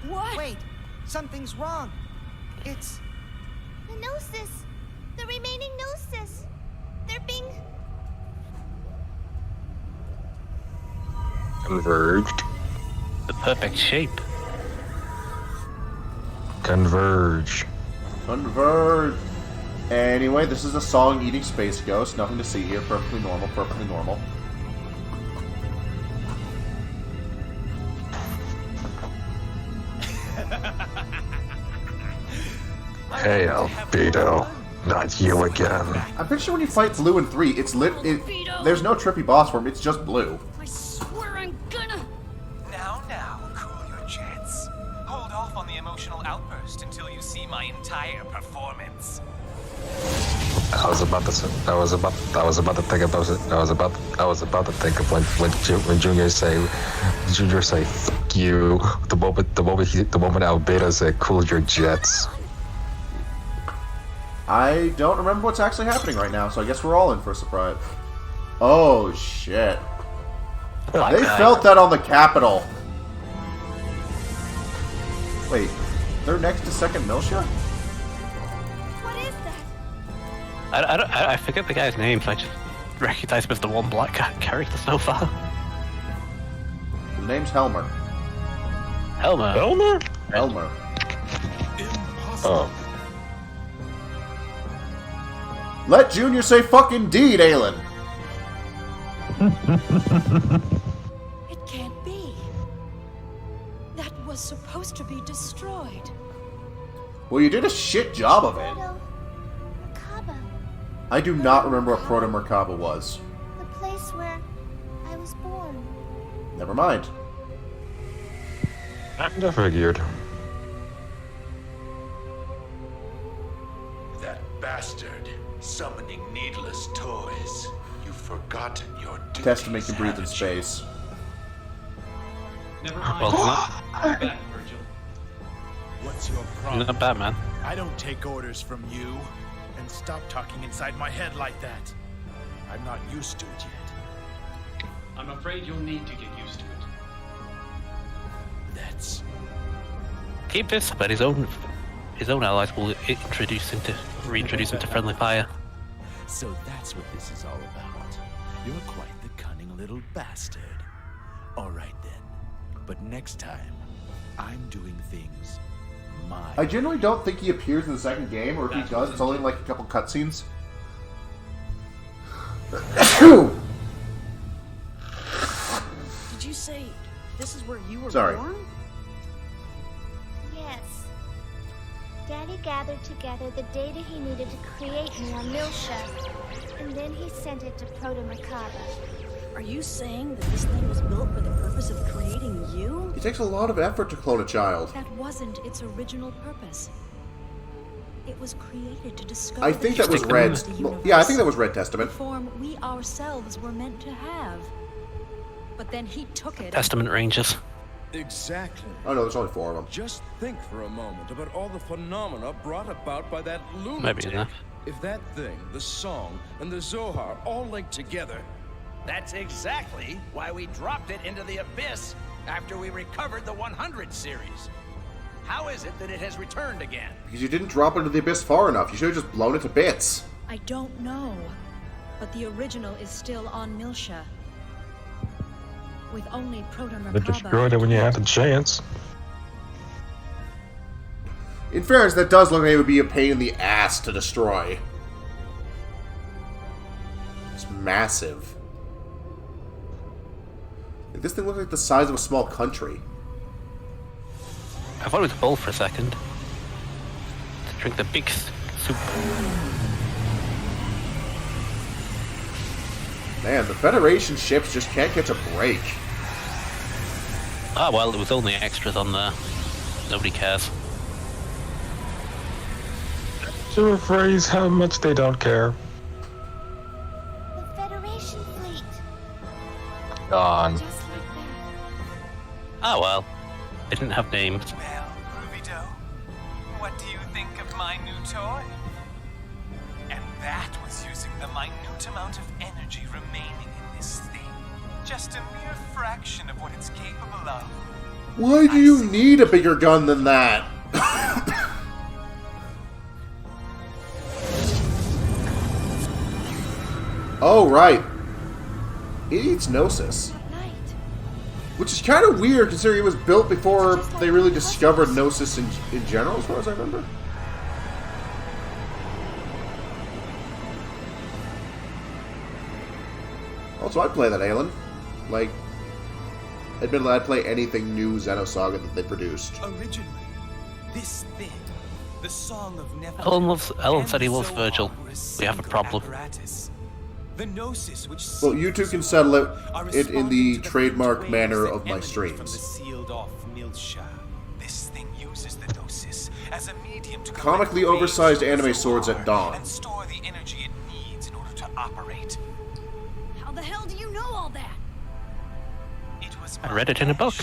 What? Wait, something's wrong. It's... The Gnosis! The remaining Gnosis! They're being... Converged. The perfect shape. Converge. Converge. Anyway, this is a song eating space ghost. Nothing to see here. Perfectly normal, perfectly normal. Hey, Albedo. Not you again. I'm pretty sure when you fight Blue in 3, it's there's no trippy boss form, it's just Blue. I swear I'm gonna... Now, cool your jets. Hold off on the emotional outburst until you see my entire performance. I was about to think of when Junior say fuck you. The moment Albedo said cool your jets. I don't remember what's actually happening right now, so I guess we're all in for a surprise. Oh, shit. They felt that on the Capitol. Wait, they're next to Second Miltia? What is that? I forget the guy's name, so I just recognize him as the one black character so far. His name's Helmer. Helmer? Helmer. Oh. Let Junior say fucking deed, Aelin. It can't be. That was supposed to be destroyed. Well, you did a shit job of it. Merkaba. I do not remember what Proto-Merkaba was. The place where I was born. Never mind. I figured. That bastard. Summoning needless toys. You've forgotten your duties. Testament can breathe in space. Never mind. Well, Back, Virgil. What's your problem? not bad, man. I don't take orders from you. And stop talking inside my head like that. I'm not used to it yet. I'm afraid you'll need to get used to it. That's keep this, but his own allies will reintroduce into friendly fire. So that's what this is all about. You're quite the cunning little bastard. All right then. But next time, I'm doing things my I generally don't think he appears in the second game, or if he does, it's only like a couple cutscenes. Did you say this is where you were Sorry. born? Yes. Daddy gathered together the data he needed to create me on Milsha, and then he sent it to Proto Merkaba. Are you saying that this thing was built for the purpose of creating you? It takes a lot of effort to clone a child. That wasn't its original purpose. It was created to discover I think the that was history Red. of the Well, universe, yeah, I think that was Red Testament. the form we ourselves were meant to have. But then he took it. Testament Rangers. Exactly. Oh no, there's only 4 of them. Just think for a moment about all the phenomena brought about by that lunatic. Maybe enough. If that thing, the song, and the Zohar all linked together. That's exactly why we dropped it into the abyss after we recovered the 100 series. How is it that it has returned again? Because you didn't drop into the abyss far enough. You should have just blown it to bits. I don't know. But the original is still on Milsha. With only Proto They destroyed it when you had the chance. In fairness, that does look like it would be a pain in the ass to destroy. It's massive. Like, this thing looks like the size of a small country. I thought it was a bowl for a second. To drink the big soup. Man, the Federation ships just can't catch a break. Ah, well, it was only extras on there. Nobody cares. To rephrase how much they don't care. The Federation fleet. Gone. Just like that. Ah, well. They didn't have names. Well, Ruby Doe, what do you think of my new toy? And that was using the minute amount of energy remaining in this thing. Just a mere fraction of what it's capable of. Why do you need a bigger gun than that? Oh, right. It eats Gnosis. Which is kind of weird considering it was built before they really discovered Gnosis in general, as far as I remember. Also, I'd play that, Aelin. Like, admittedly, I'd play anything new Xenosaga that they produced. Originally, this thing, the Song of Nephilim, Ellen said he loves Virgil. We have a problem. The Gnosis which Well, you two can settle it in the trademark manner of my streams. from the sealed-off Milsha. This thing uses the Gnosis as a medium to Comically oversized anime swords at dawn. and store the energy it needs in order to operate. How the hell do you know all that? It was I read it in a book.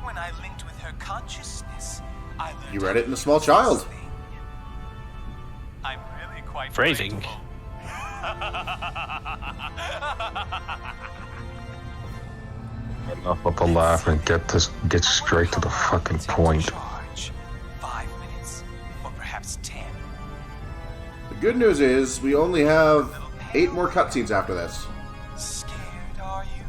when I linked with her consciousness. I learned You read it in A Small Child. I'm really quite Phrasing. grateful. Enough of the laugh and get straight to the fucking point. 5 minutes, or perhaps 10. The good news is, we only have 8 more cutscenes after this. Scared, are you?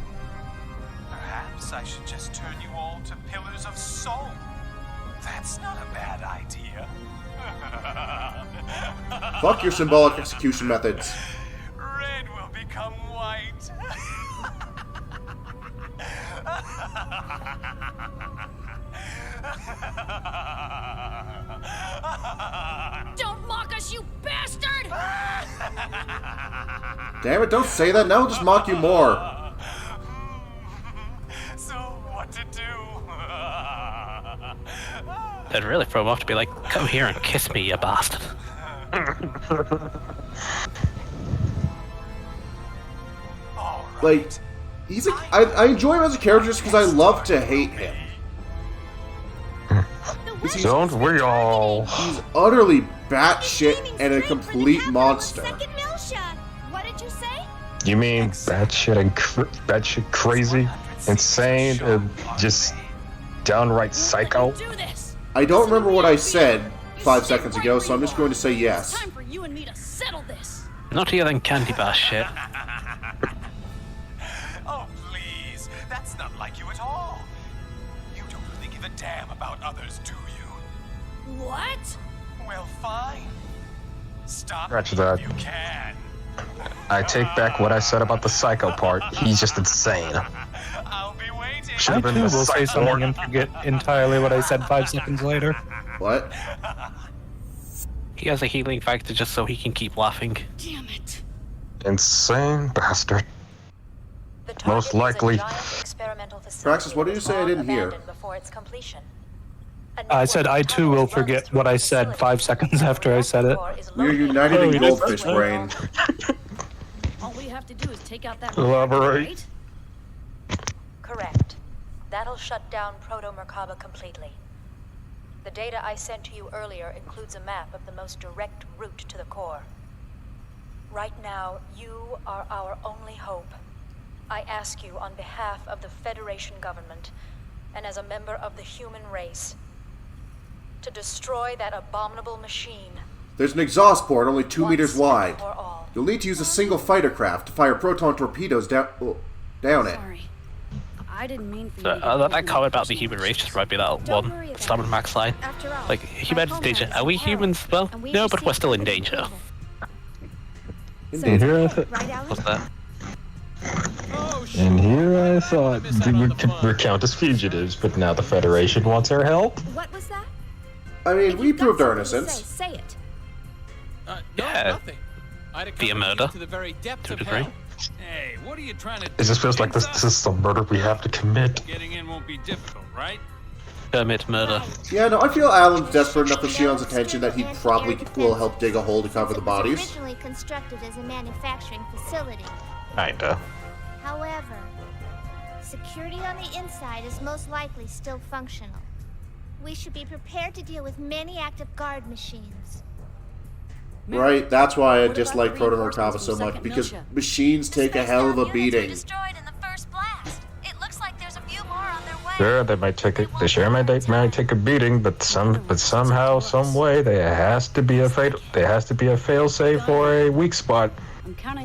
Perhaps I should just turn you all to pillars of soul. That's not a bad idea. Fuck your symbolic execution methods. Red will become white. Don't mock us, you bastard! Damn it, don't say that. Now we'll just mock you more. So, what to do? They'd really throw him off to be like, come here and kiss me, you bastard. Like, he's a, I enjoy him as a character just because I love to hate him. Don't we all? He's utterly batshit and a complete monster. What did you say? You mean batshit crazy, insane, and just downright psycho? Do this. I don't remember what I said 5 seconds ago, so I'm just going to say yes. It's time for you and me to settle this. Naughtier than candy bar shit. Oh, please. That's not like you at all. You don't really give a damn about others, do you? What? Well, fine. Stop Scratch me that. if you can. I take back what I said about the psycho part. He's just insane. I'll be waiting. Should I have been too the will say psycho. something and forget entirely what I said 5 seconds later. What? He has a healing factor just so he can keep laughing. Damn it. Insane bastard. Most likely. Praxis, what did you say I didn't hear? I said I too will forget what I said 5 seconds after I said it. We're united in goldfish brain. All we have to do is take out that Elaborate. right? Correct. That'll shut down Proto-Merkaba completely. The data I sent to you earlier includes a map of the most direct route to the core. Right now, you are our only hope. I ask you on behalf of the Federation government, and as a member of the human race, to destroy that abominable machine. There's an exhaust port only 2 meters wide. For all. You'll need to use a single fighter craft to fire proton torpedoes down it. Sorry. I didn't mean for So, you to that comment about the human race just reminded me of that one Slam and Max line. Like, humanity's danger. Are we humans? Well, no, but we're still in danger. And here I What's that? And here I thought they would count as fugitives, but now the Federation wants our help? What was that? I mean, we proved our innocence. Say it. Yeah. Via murder. To the very depths To a of degree. hell. Hey, what are you trying to do? It just feels like this is some murder we have to commit. Getting in won't be difficult, right? Commit murder. Yeah, no, I feel Alan's desperate enough for Shion's attention that he probably will help dig a hole to cover the bodies. Originally constructed as a manufacturing facility. Kinda. However, security on the inside is most likely still functional. We should be prepared to deal with many active guard machines. Right, that's why I dislike Proto-Merkaba so much, because machines take a hell of a beating. Sure, they might take they sure might take a beating, but somehow, some way, there has to be a fail-safe or a weak spot,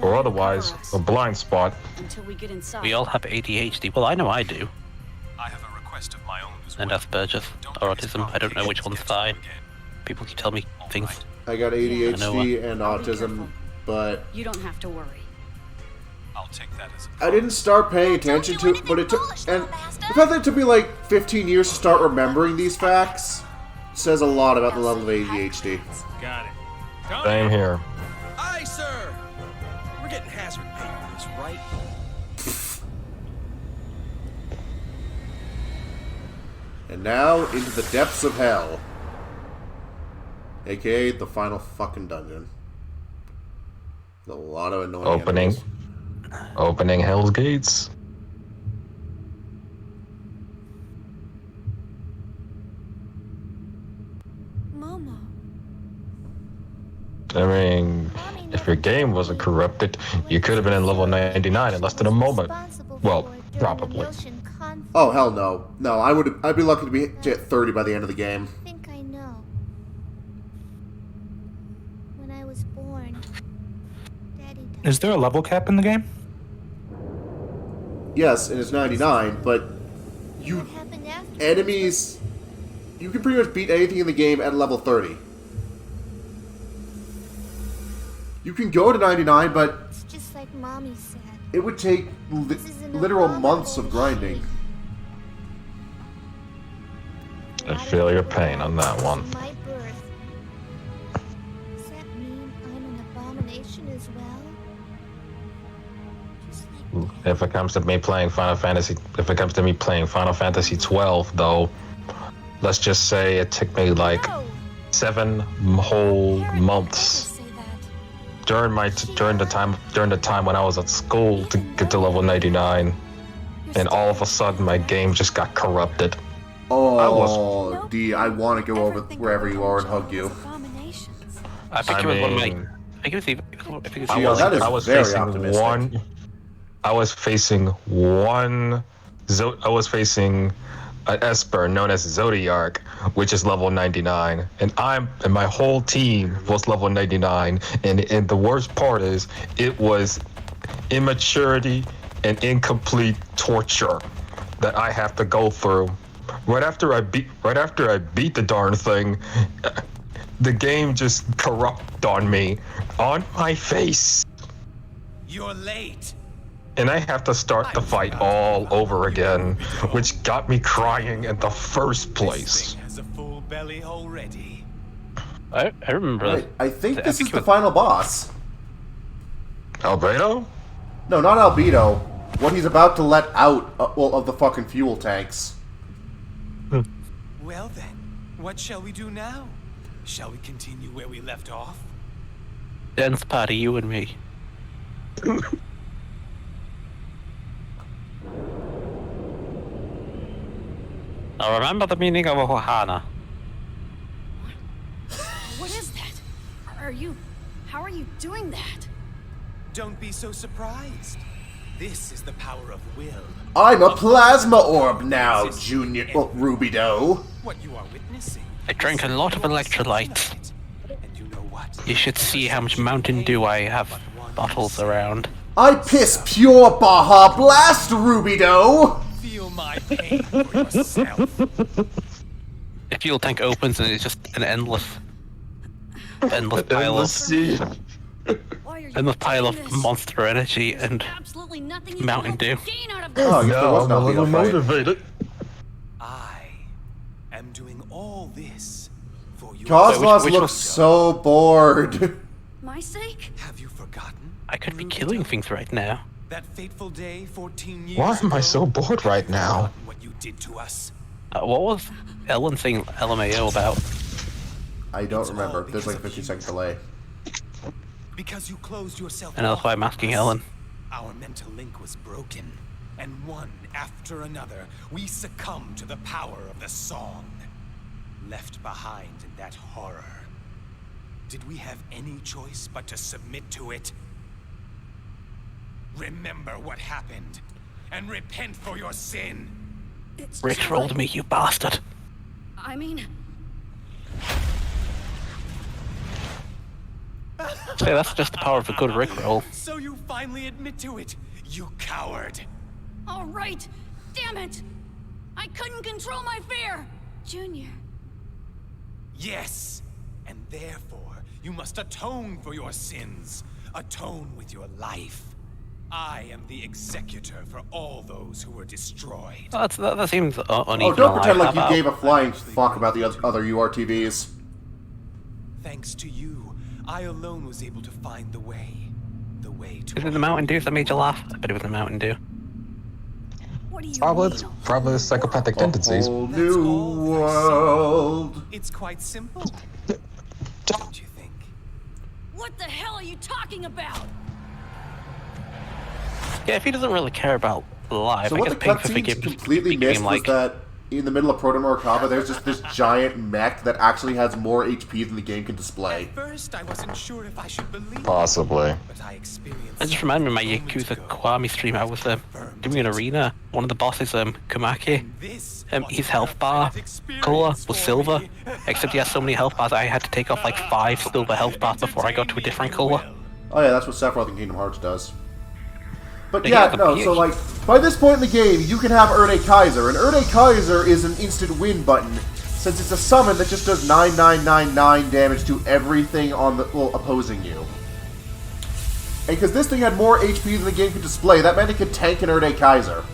or otherwise a blind spot. Until we get inside. We all have ADHD. Well, I know I do. I have a request of my own as And Asperger's or autism. I don't know which one's fine. People keep telling me things. I got ADHD and autism, but You don't have to worry. I'll take that as I didn't start paying attention to it, but it took, and the fact that it took me like 15 years to start remembering these facts says a lot about the level of ADHD. Got it. Same here. Aye, sir. We're getting hazard pay for this, right? And now into the depths of hell, aka the final fucking dungeon. With a lot of annoying enemies. Opening Hell's Gates. Momo. I mean, if your game wasn't corrupted, you could have been in level 99 in less than a moment. Well, probably. Oh hell no, no! I'd be lucky to be at 30 by the end of the game. I think I know. When I was born, Daddy died. Is there a level cap in the game? Yes, and it's 99, but enemies, you can pretty much beat anything in the game at level 30. You can go to 99, but It's just like Mommy said. it would take literal months of grinding. I feel your pain on that one. My birth. Does that mean I'm an abomination as well? If it comes to me playing Final Fantasy 12, though, let's just say it took me like 7 whole months during the time when I was at school to get to level 99, and all of a sudden my game just got corrupted. Oh, D, I want to go over wherever you are and hug you. I think it was one of my. I think it was even. That is very optimistic. I was facing an Esper known as Zodiac, which is level 99, and my whole team was level 99, and the worst part is it was immaturity and incomplete torture that I have to go through. Right after I beat the darn thing, the game just corrupted on me, on my face. You're late. And I have to start the fight all over again, which got me crying in the first place. Has a full belly already. I remember. Right. I think this is the final boss. Albedo? No, not Albedo. What he's about to let out of the fucking fuel tanks. Well then, what shall we do now? Shall we continue where we left off? Dance party, you and me. Now remember the meaning of a Ohana. What is that? How are you doing that? Don't be so surprised. This is the power of will. I'm a plasma orb now, Junior Rubido. What you are witnessing. I drank a lot of electrolytes. You should see how much Mountain Dew I have bottles around. I piss pure Baja Blast, Rubido! Feel my pain for yourself. The fuel tank opens and it's just an endless pile of monster energy and Mountain Dew. Oh, no, I'm a little motivated. I am doing all this for you. Cosmos looks so bored. My sake? Have you forgotten? I could be killing things right now. That fateful day 14 years Why am I so ago? bored right now? What you did to us. What was Ellen saying LMAO about? I don't remember. There's like a 15-second delay. Because you closed yourself And that's why I'm asking Ellen. Our mental link was broken, and one after another, we succumbed to the power of the song. Left behind in that horror. Did we have any choice but to submit to it? Remember what happened, and repent for your sin. Rick rolled me, you bastard. I mean... Say, that's just the power of a good Rickroll. So you finally admit to it, you coward. All right! Damn it! I couldn't control my fear! Junior. Yes, and therefore you must atone for your sins. Atone with your life. I am the executor for all those who were destroyed. That seems uneven. Oh, don't pretend like you gave a flying fuck about the other URTVs. Thanks to you, I alone was able to find the way. The way to... Is it the Mountain Dew that made you laugh? I bet it was the Mountain Dew. Probably the psychopathic tendencies. Whole new world. It's quite simple. Don't you think? What the hell are you talking about? Yeah, if he doesn't really care about life, So I what guess the paying for cutscenes completely missed was that in the middle of Proto Morikaba, there's just this giant mech that actually has more HP than the game can display. First, I wasn't sure if I should believe. Possibly. But I experienced. I just remember my Yakuza Kiwami stream. I was doing an arena. One of the bosses, Kamaki, his health bar color was silver, except he has so many health bars I had to take off like 5 silver health bars before I got to a different color. Oh yeah, that's what Sephiroth in Kingdom Hearts does. But yeah, no, so like, by this point in the game, you can have Erde Kaiser, and Erde Kaiser is an instant win button, since it's a summon that just does 9999 damage to everything on the, well, opposing you. And because this thing had more HP than the game could display, that meant it could tank an Erde Kaiser.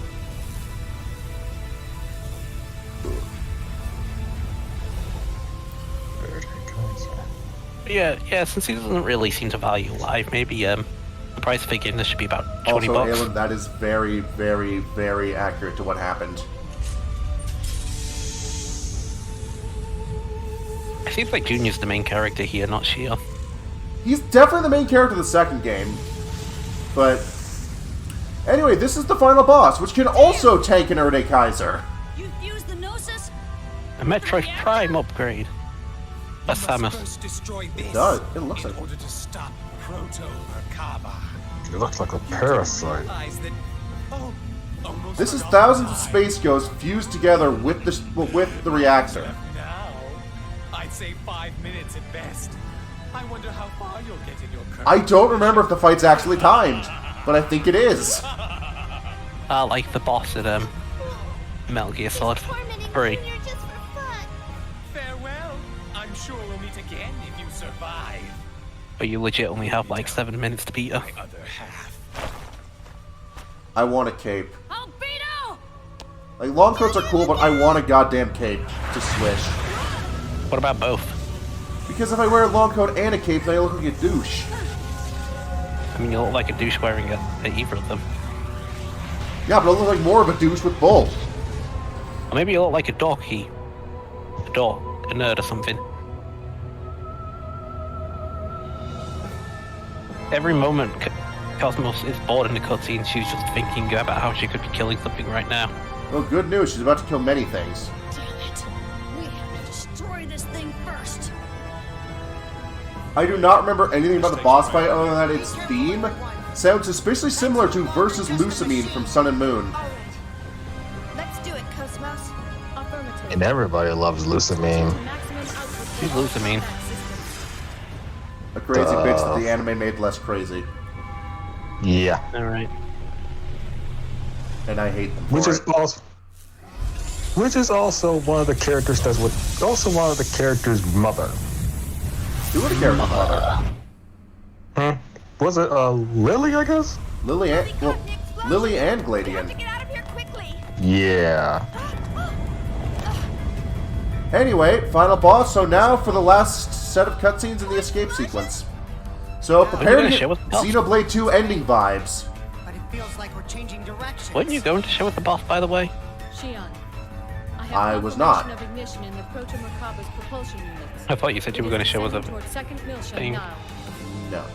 Yeah, since he doesn't really seem to value life, maybe the price of figuring this should be about 20 also, bucks. Alan, that is very, very, very accurate to what happened. It seems like Junior's the main character here, not Shia. He's definitely the main character of the second game. But anyway, this is the final boss, which can also tank an Erde Kaiser. You fused the Gnosis? A Metroid Prime upgrade. A Samus. It does. It looks like in order to stop Proto Merkaba. It looks like a parasite. Oh, This is thousands of space ghosts fused together with the reactor. Now, I'd say 5 minutes at best. I wonder how far you'll get in your current. I don't remember if the fight's actually timed, but I think it is. Like the boss at Metal Gear Solid 3. Farewell. I'm sure we'll meet again if you survive. But you legit only have like 7 minutes to beat her. Other half. I want a cape. Albedo! Like, long coats are cool, but I want a goddamn cape to swish. What about both? Because if I wear a long coat and a cape, then I look like a douche. I mean, you look like a douche wearing either of them. Yeah, but I look like more of a douche with both. Or maybe you look like a dorky. A nerd or something. Every moment Cosmos is bored in the cutscene, she's just thinking about how she could be killing something right now. Well, good news, she's about to kill many things. Damn it. We have to destroy this thing first. I do not remember anything about the boss fight other than that its theme sounds suspiciously similar to Versus Lusamine from Sun and Moon. Let's do it, Cosmos. Affirmative. And everybody loves Lusamine. Who's Lusamine? A crazy bitch that the anime made less crazy. Yeah. Alright. And I hate them Which is also one of the characters also one of the characters' mother. Who would have cared about mother? Was it Lily, I guess? Lily and Gladian. Yeah. Anyway, final boss. So now for the last set of cutscenes in the escape sequence. So prepare to get Xenoblade 2 ending vibes. But it feels like we're changing directions. Weren't you going to show us the boss, by the way? Shion, I was not. Of ignition in the Proto-Merkaba's propulsion units. I thought you said you were going to show us a thing. No.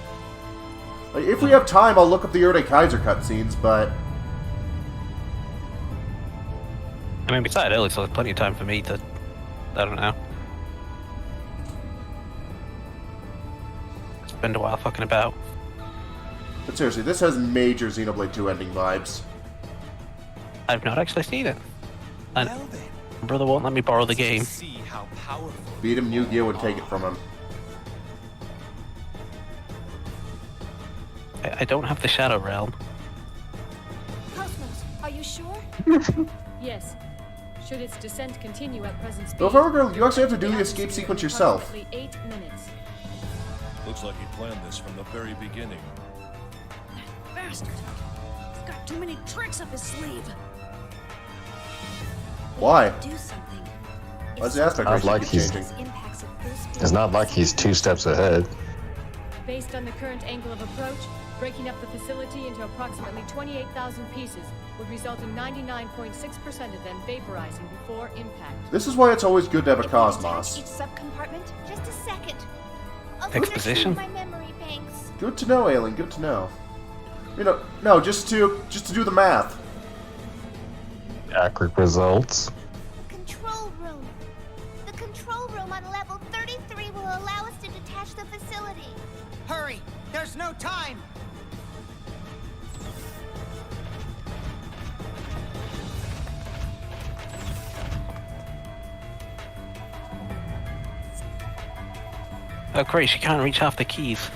Like, if we have time, I'll look up the Erde Kaiser cutscenes, but... I mean, we started early, so there's plenty of time for me to... I don't know. Spend a while fucking about. But seriously, this has major Xenoblade 2 ending vibes. I've not actually seen it. And my brother won't let me borrow the game. Beat him Yu-Gi-Oh! And take it from him. I don't have the Shadow Realm. Cosmos, are you sure? Yes. Should its descent continue at present speed? Though if I were girl, you actually have to do the escape sequence yourself. 8 minutes. Looks like he planned this from the very beginning. Bastard. He's got too many tricks up his sleeve. Why? Do something. Why's the aspect ratio changing? It's not like he's 2 steps ahead. Based on the current angle of approach, breaking up the facility into approximately 28,000 pieces would result in 99.6% of them vaporizing before impact. This is why it's always good to have a Cosmos. Each subcompartment? Just a second. Exposition? My memory banks. Good to know, Aileen. Good to know. You know, no, just to do the math. Accurate results. Control room. The control room on level 33 will allow us to detach the facility. Hurry! There's no time! Oh great, she can't reach half the keys.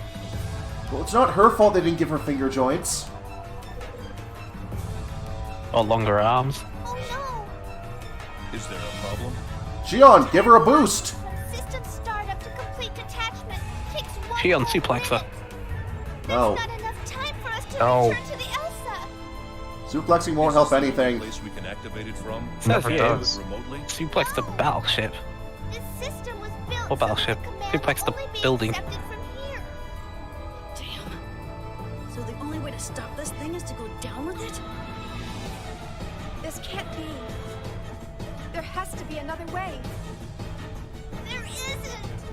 Well, it's not her fault they didn't give her finger joints. Or longer arms. Is there a problem? Shion, give her a boost! System startup to complete detachment takes 1 Shion, suplex her. No. Not enough time for us to No. return to the Elsa. Suplexing won't help anything. Place we can activate it from? Says Do it here, remotely? suplex the battleship. This system was built Or battleship. Suplex the building. Damn. So the only way to stop this thing is to go down with it? This can't be. There has to be another way. There isn't.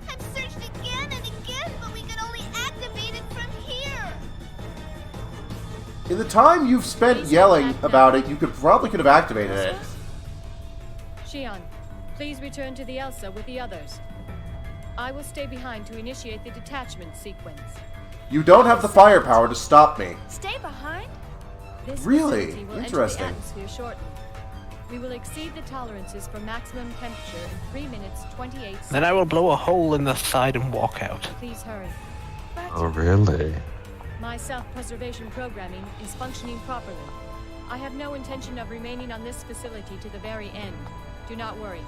I've searched again and again, but we can only activate it from here. In the time you've spent yelling about it, you could have activated it. Shion, please return to the Elsa with the others. I will stay behind to initiate the detachment sequence. You don't have the firepower to stop me. Stay behind? This Really? facility will Interesting. enter the atmosphere shortly. We will exceed the tolerances for maximum temperature in 3 minutes 28 seconds. Then I will blow a hole in the side and walk out. Please hurry. Oh, really? My self-preservation programming is functioning properly. I have no intention of remaining on this facility to the very end. Do not worry.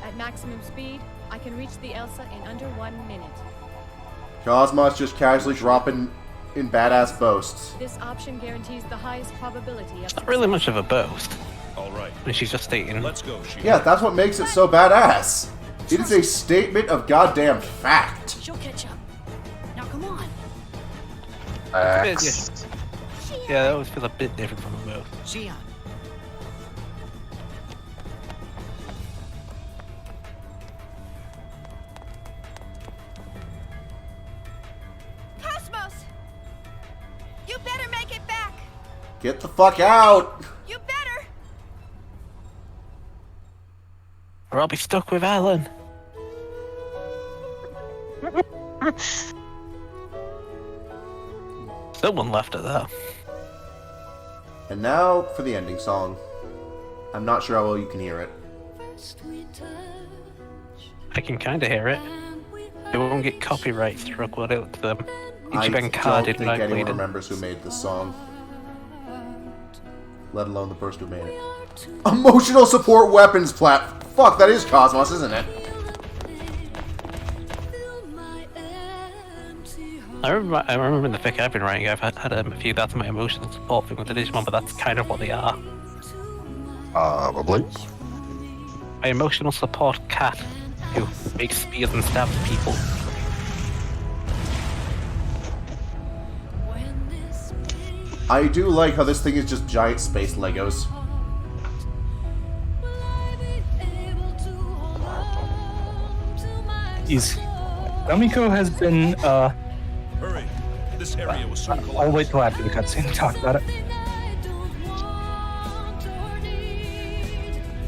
At maximum speed, I can reach the Elsa in under 1 minute. Cosmos just casually dropping in badass boasts. This option guarantees the highest probability of Not really much of a boast. All right. And she's just stating. Let's go, Shion. Yeah, that's what makes it so badass. It is a statement of goddamn fact. She'll catch up. Now come on. Facts. Yeah, that always feels a bit different from a boast. Shion. Cosmos! You better make it back! Get the fuck out! You better! Or I'll be stuck with Alan. Someone left it there. And now for the ending song. I'm not sure how well you can hear it. I can kind of hear it. It won't get copyright struck, will it? The I Ichiban don't carded think and I anyone played it. remembers who made this song. Let alone the person who made it. Emotional support weapons plat. Fuck, that is Cosmos, isn't it? I remember in the fic I've been writing, I've had a few that's my emotional support thing with the Digimon, but that's kind of what they are. Probably. My emotional support cat who makes spears and stabs people. I do like how this thing is just giant space Legos. Namiko has been, Hurry. This area was so collapsed. I'll wait till after the cutscene to talk about it.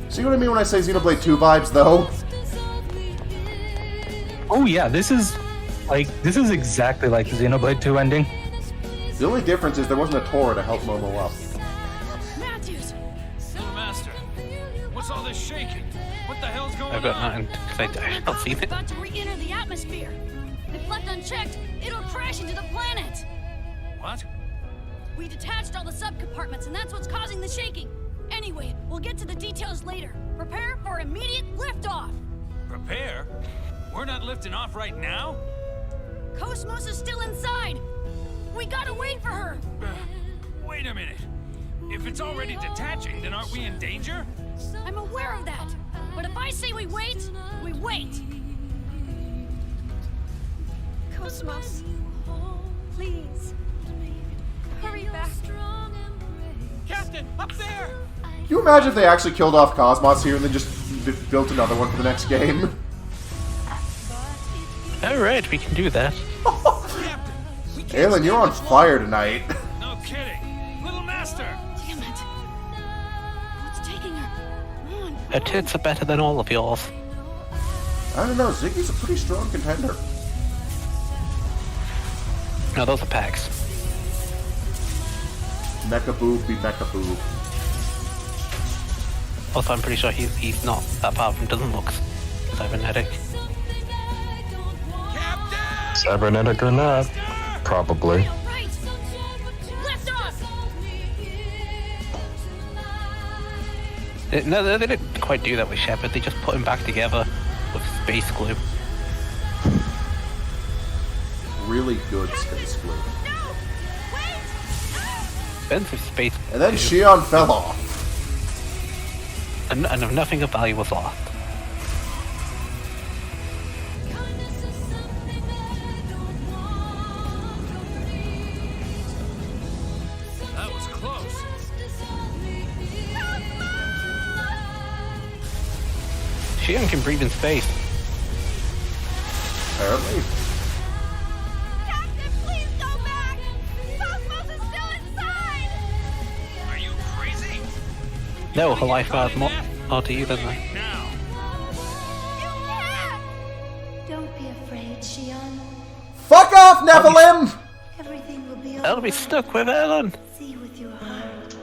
See what I mean when I say Xenoblade 2 vibes, though? Oh yeah, this is exactly like the Xenoblade 2 ending. The only difference is there wasn't a Tora to help Momo up. Matthews! Little Master, what's all this shaking? What the hell's going I've got on? nothing because I've not seen it. About to re-enter the atmosphere. If left unchecked, it'll crash into the planet. What? We detached all the subcompartments, and that's what's causing the shaking. Anyway, we'll get to the details later. Prepare for immediate liftoff. Prepare? We're not lifting off right now? Cosmos is still inside. We gotta wait for her. Wait a minute. If it's already detaching, then aren't we in danger? I'm aware of that. But if I say we wait, we wait. Cosmos, please. Hurry back. Captain, up there! Can you imagine if they actually killed off Cosmos here and then just built another one for the next game? Alright, we can do that. Aelin, you're on fire tonight. No kidding. Little Master! Damn it. What's taking her? Come on. Her tits are better than all of yours. I don't know, Ziggy's a pretty strong contender. No, those are packs. Mecha boob be mecha boob. Also, I'm pretty sure he's not, apart from doesn't look cybernetic. Cybernetic or not, probably. Right. Lift off. No, they didn't quite do that with Shepard. They just put him back together with space glue. Really good space glue. Expensive space glue. And then Shion fell off. And nothing of value was lost. That was close. Shion can breathe in space. Apparently. Captain, please go back! Cosmos is still inside! Are you crazy? No, her life matters more to you than that. Now. Don't be afraid, Shion. Fuck off, Nephilim! Everything will be I'll be stuck with Ellen. See with your heart.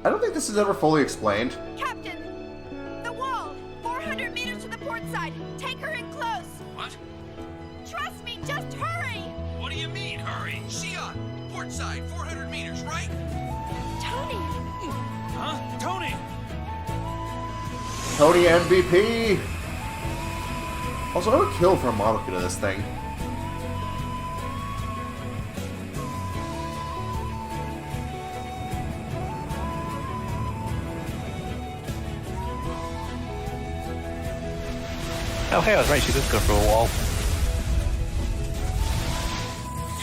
I don't think this is ever fully explained. Captain! The wall! 400 meters to the port side! Take her in close! What? Trust me, just hurry! What do you mean, hurry? Shion, port side, 400 meters, right? Tony! Huh? Tony! Tony MVP! Also, I would kill for a model kit of this thing. Oh, hey, I was right. She does go through a wall.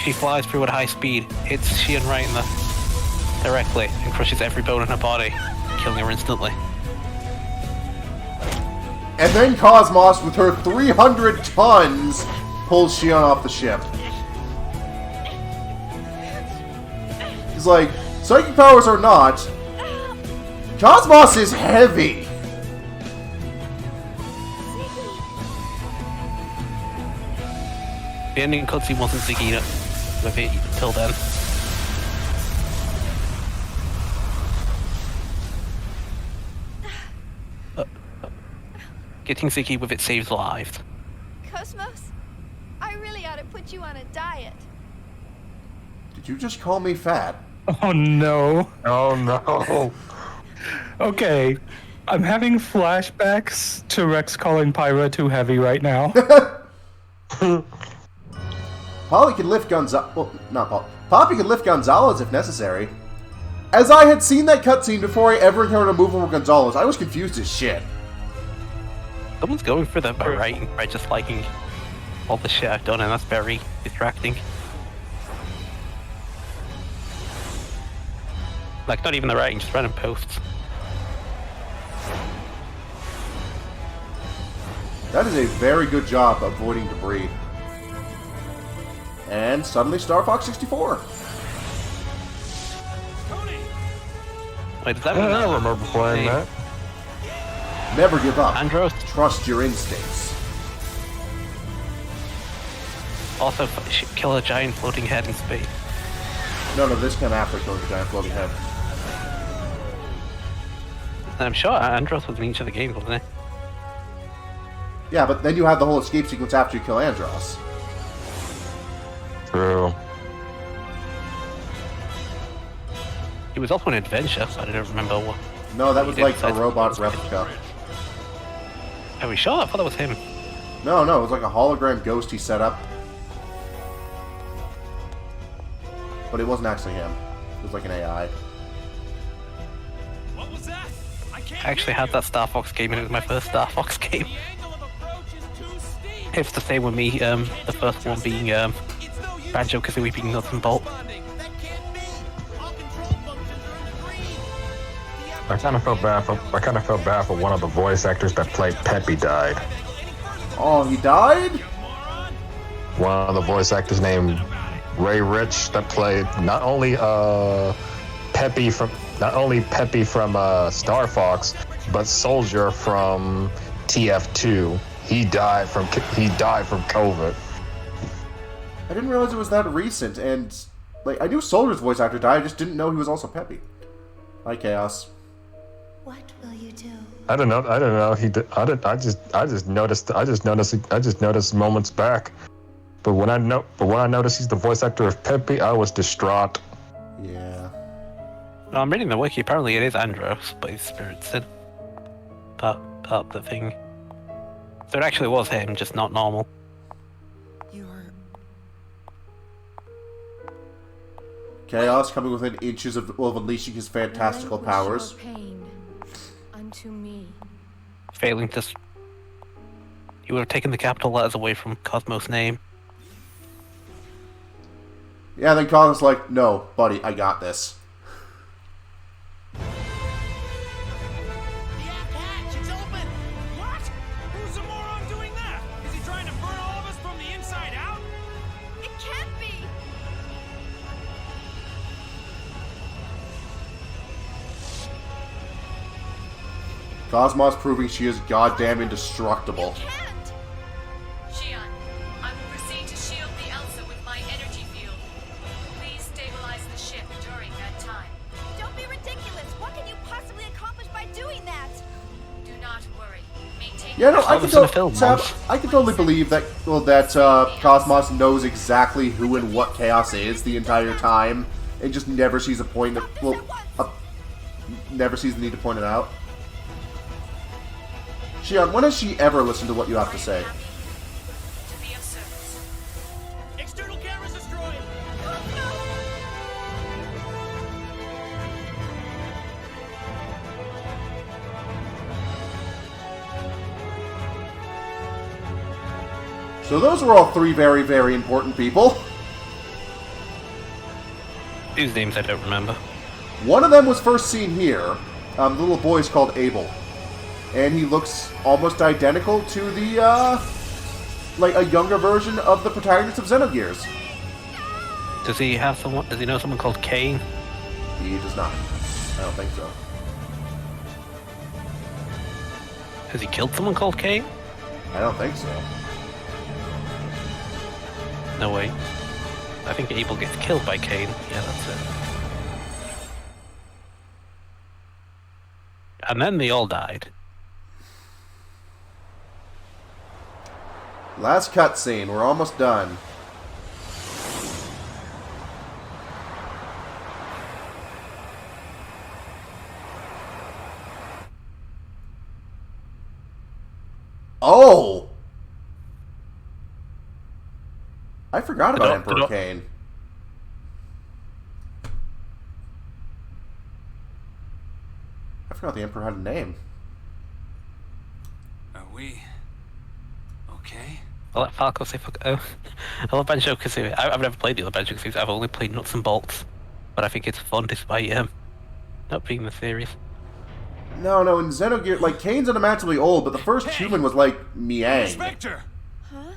She flies through at high speed, hits Shion right in the directly, and crushes every bone in her body, killing her instantly. And then Cosmos, with her 300 tons, pulls Shion off the ship. He's like, psychic powers or not, Cosmos is heavy. The ending cutscene wasn't Ziggy with it until then. Getting Ziggy with it saves lives. Cosmos, I really ought to put you on a diet. Did you just call me fat? Oh no. Oh no. Okay, I'm having flashbacks to Rex calling Pyra too heavy right now. Polly can lift Gonzalez. Well, not Polly. Poppy can lift Gonzalez if necessary. As I had seen that cutscene before I ever encountered a movable Gonzalez, I was confused as shit. Someone's going for the writing by just liking all the shit I've done, and that's very distracting. Like, not even the writing, just random posts. That is a very good job avoiding debris. And suddenly Star Fox 64. Wait, does that mean I remember playing that. Never give up. Andros? Trust your instincts. Also, kill a giant floating head in space. No, this came after killing the giant floating head. And I'm sure Andros was in each of the games, wasn't he? Yeah, but then you have the whole escape sequence after you kill Andros. True. He was also an adventure, so I don't remember what. No, that was like a robot replica. Are we sure? I thought that was him. No, it was like a hologram ghost he set up. But it wasn't actually him. It was like an AI. What was that? I I actually had that Star Fox game, and it was my first Star Fox game. It's the same with me, the first one being Banjo-Kazooie being Nuts and Bolt. I kind of felt bad for one of the voice actors that played Peppy died. Oh, he died? One of the voice actors named Ray Rich that played not only Peppy from Star Fox, but Soldier from TF2. He died from COVID. I didn't realize it was that recent, and like I knew Soldier's voice actor died, I just didn't know he was also Peppy. Hi, Chaos. What will you do? I don't know. I just noticed moments back. But when I noticed he's the voice actor of Peppy, I was distraught. Yeah. No, I'm reading the wiki. Apparently, it is Andros, but his spirit's in part of the thing. So it actually was him, just not normal. Chaos coming within inches of unleashing his fantastical powers. Pain unto me. Failing to. He would have taken the capital letters away from Cosmos' name. Yeah, then Cosmos like, no, buddy, I got this. Who's the moron doing that? Is he trying to burn all of us from the inside out? It can't be! Cosmos proving she is goddamn indestructible. Shion, I will proceed to shield the Elsa with my energy field. Please stabilize the ship during that time. Don't be ridiculous! What can you Yeah, no, I saw this in a film Sam, once. I can totally believe that. Well, that Cosmos knows exactly who and what Chaos is the entire time, and just never sees a point of. Well, never sees the need to point it out. Shion, when has she ever listened to what you have to say? External cameras destroyed! So those were all three very, very important people. Whose names I don't remember. One of them was first seen here. The little boy is called Abel. And he looks almost identical to the, like, a younger version of the protagonist of Xenogears. Does he have someone? Does he know someone called Kane? He does not. I don't think so. Has he killed someone called Kane? I don't think so. No way. I think Abel gets killed by Kane. Yeah, that's it. And then they all died. Last cutscene. We're almost done. Oh! I forgot about Emperor Kane. I forgot the Emperor had a name. Are we okay? I'll let Falco say fuck. Oh, I love Banjo-Kazooie. I've never played the other Banjo-Kazooie. I've only played Nuts and Bolts, but I think it's fun despite not being the series. No, in Xenogears, like, Kane's unimaginably old, but the first human was like Miang. Inspector! Huh?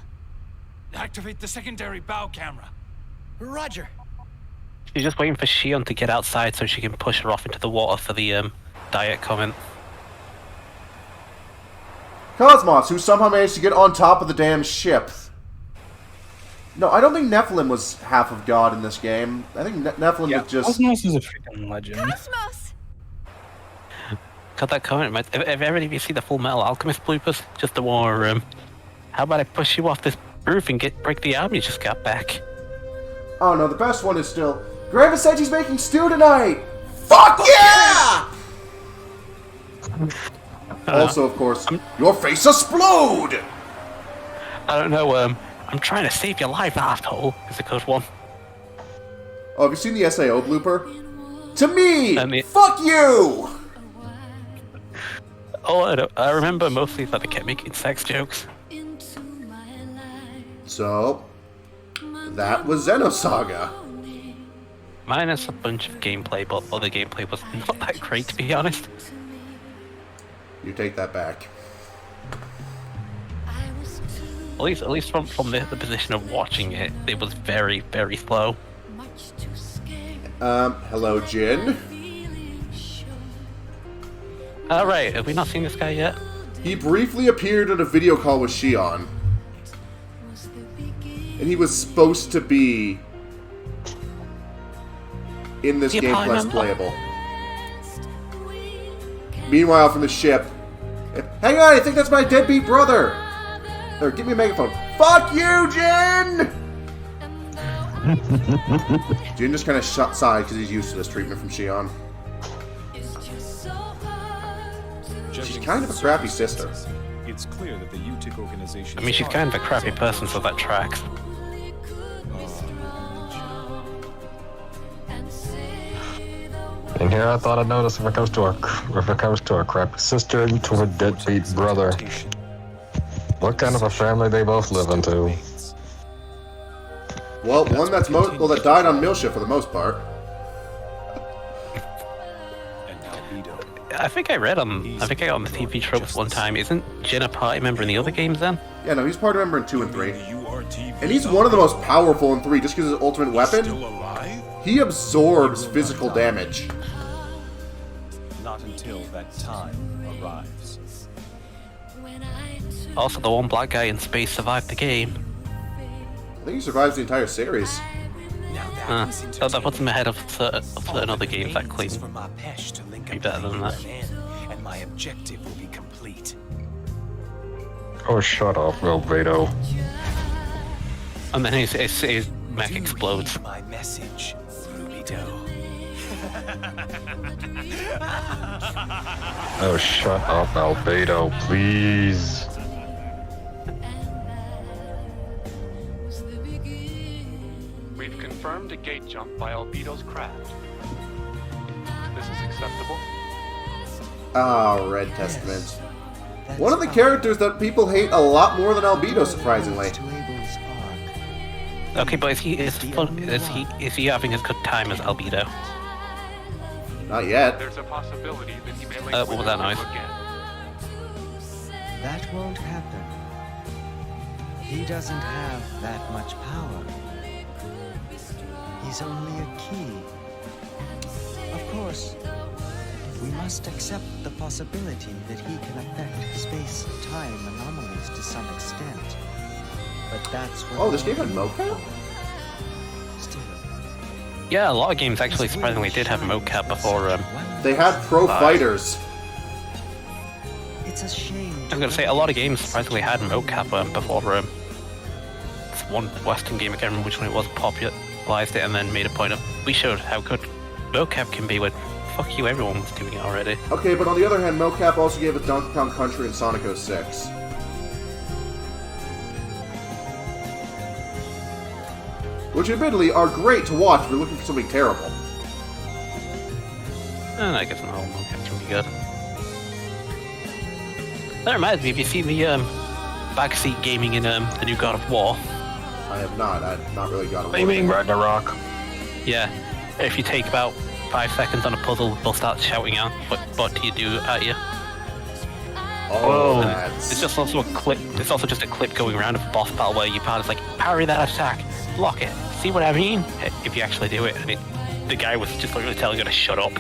Activate the secondary bow camera. Roger. She's just waiting for Shion to get outside so she can push her off into the water for the diet comment. Cosmos, who somehow managed to get on top of the damn ship. No, I don't think Nephilim was half of God in this game. I think Nephilim was just... Cosmos is a freaking legend. Cosmos! Got that comment? Have any of you seen the Full Metal Alchemist bloopers? Just the one where, how about I push you off this roof and break the arm you just got back? Oh no, the best one is still... Grandma said she's making stew tonight! Fuck yeah! Also, of course, your face explode! I don't know, I'm trying to save your life, asshole, is a good one. Oh, have you seen the SAO blooper? To me! Fuck you! Oh, I remember mostly that they kept making sex jokes. So, that was Xenosaga. Minus a bunch of gameplay, but other gameplay was not that great, to be honest. You take that back. At least from the position of watching it, it was very, very slow. Hello, Jin. Alright, have we not seen this guy yet? He briefly appeared in a video call with Shion. And he was supposed to be in this game less playable. Meanwhile, from the ship, hang on, I think that's my deadbeat brother! There, give me a megaphone. Fuck you, Jin! Jin just kind of shut aside because he's used to this treatment from Shion. She's kind of a crappy sister. It's clear that the UTIC organization. I mean, she's kind of a crappy person, so that tracks. And here I thought I noticed if it comes to a crappy sister and to a deadbeat brother, what kind of a family they both live into. Well, one that's that died on Milsha for the most part. I think I got on the TV tropes one time. Isn't Jin a party member in the other games then? Yeah, no, he's party member in 2 and 3. And he's one of the most powerful in 3 just because his ultimate weapon, he absorbs physical damage. Not until that time arrives. Also, the one black guy in space survived the game. I think he survives the entire series. So that puts him ahead of certain other games that claim be better than that. And my objective will be complete. Oh, shut up, Elvado. And then his mech explodes. My message, Rubito. Oh, shut up, Albedo, please. We've confirmed a gate jump by Albedo's craft. This is acceptable? Ah, Red Testament. One of the characters that people hate a lot more than Albedo, surprisingly. Okay, but is he having as good time as Albedo? Not yet. There's a possibility that he may What was that noise? That won't happen. He doesn't have that much power. He's only a key. Of course, we must accept the possibility that he can affect space-time anomalies to some extent. But that's what... Oh, this game had mocap? Yeah, a lot of games actually surprisingly did have mocap before. They had pro fighters. It's a shame. I was gonna say a lot of games surprisingly had mocap before. It's one Western game I can't remember which one it was popularized it and then made a point of we showed how good mocap can be when fuck you everyone was doing it already. Okay, but on the other hand, mocap also gave us Donkey Kong Country and Sonic 06. Which admittedly are great to watch if you're looking for something terrible. And I guess not all mocap can be good. That reminds me, have you seen the backseat gaming in the new God of War? I have not. I've not really got a. What do you mean, Ragnarok? Yeah. If you take about 5 seconds on a puzzle, they'll start shouting out, what do you do at you? Oh, it's just also a clip. It's also just a clip going around of a boss battle where you part is like parry that attack, block it. See what I mean? If you actually do it, the guy was just literally telling you to shut up.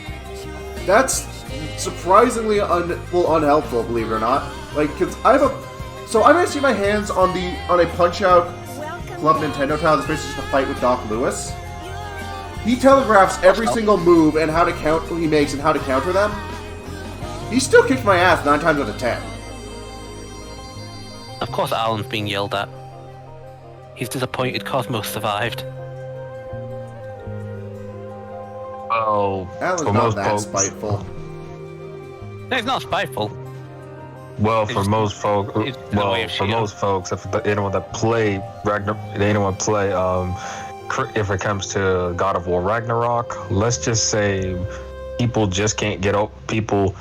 That's surprisingly unhelpful, believe it or not. Like, cause so I've actually my hands on a Punch-Out Club Nintendo title that's basically just a fight with Doc Lewis. He telegraphs every single move and how to he makes and how to counter them. He still kicked my ass 9 times out of 10. Of course, Alan's being yelled at. He's disappointed Cosmo survived. Oh, Alan's for not most that folks, spiteful. No, he's not spiteful. Well, for most folks, if anyone that play if it comes to God of War Ragnarok, let's just say people just can't get over. People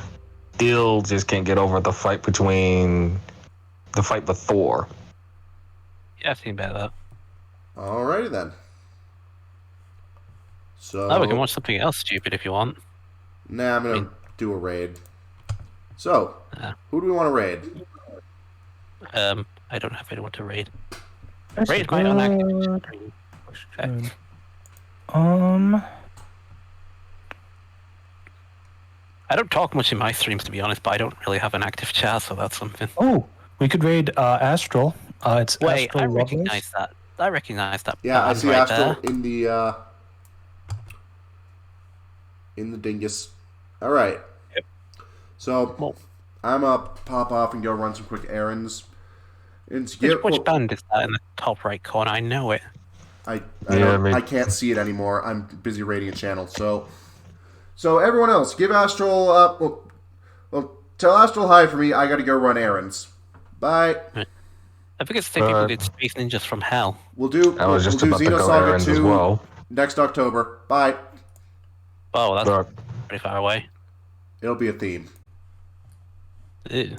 still just can't get over the fight with Thor. Yeah, I've seen better. Alrighty then. So. Oh, we can watch something else stupid if you want. Nah, I'm gonna do a raid. So, who do we want to raid? I don't have anyone to raid. Raid quite unactive. Okay. I don't talk much in my streams, to be honest, but I don't really have an active chat, so that's something. Oh, we could raid Astral. It's Wait, Astral I Lovers. recognize that. Yeah, I see right Astral there. in the dingus. All right. Yep. So I'm up, pop off, and go run some quick errands. Which band is that in the top right corner? I know it. I can't see it anymore. I'm busy raiding a channel. So everyone else, give Astral well, tell Astral hi for me. I got to go run errands. Bye. I think it's the people did Space Ninjas from Hell. We'll do Xenosaga 2 next October. Bye. Oh, that's pretty far away. It'll be a theme. Ew.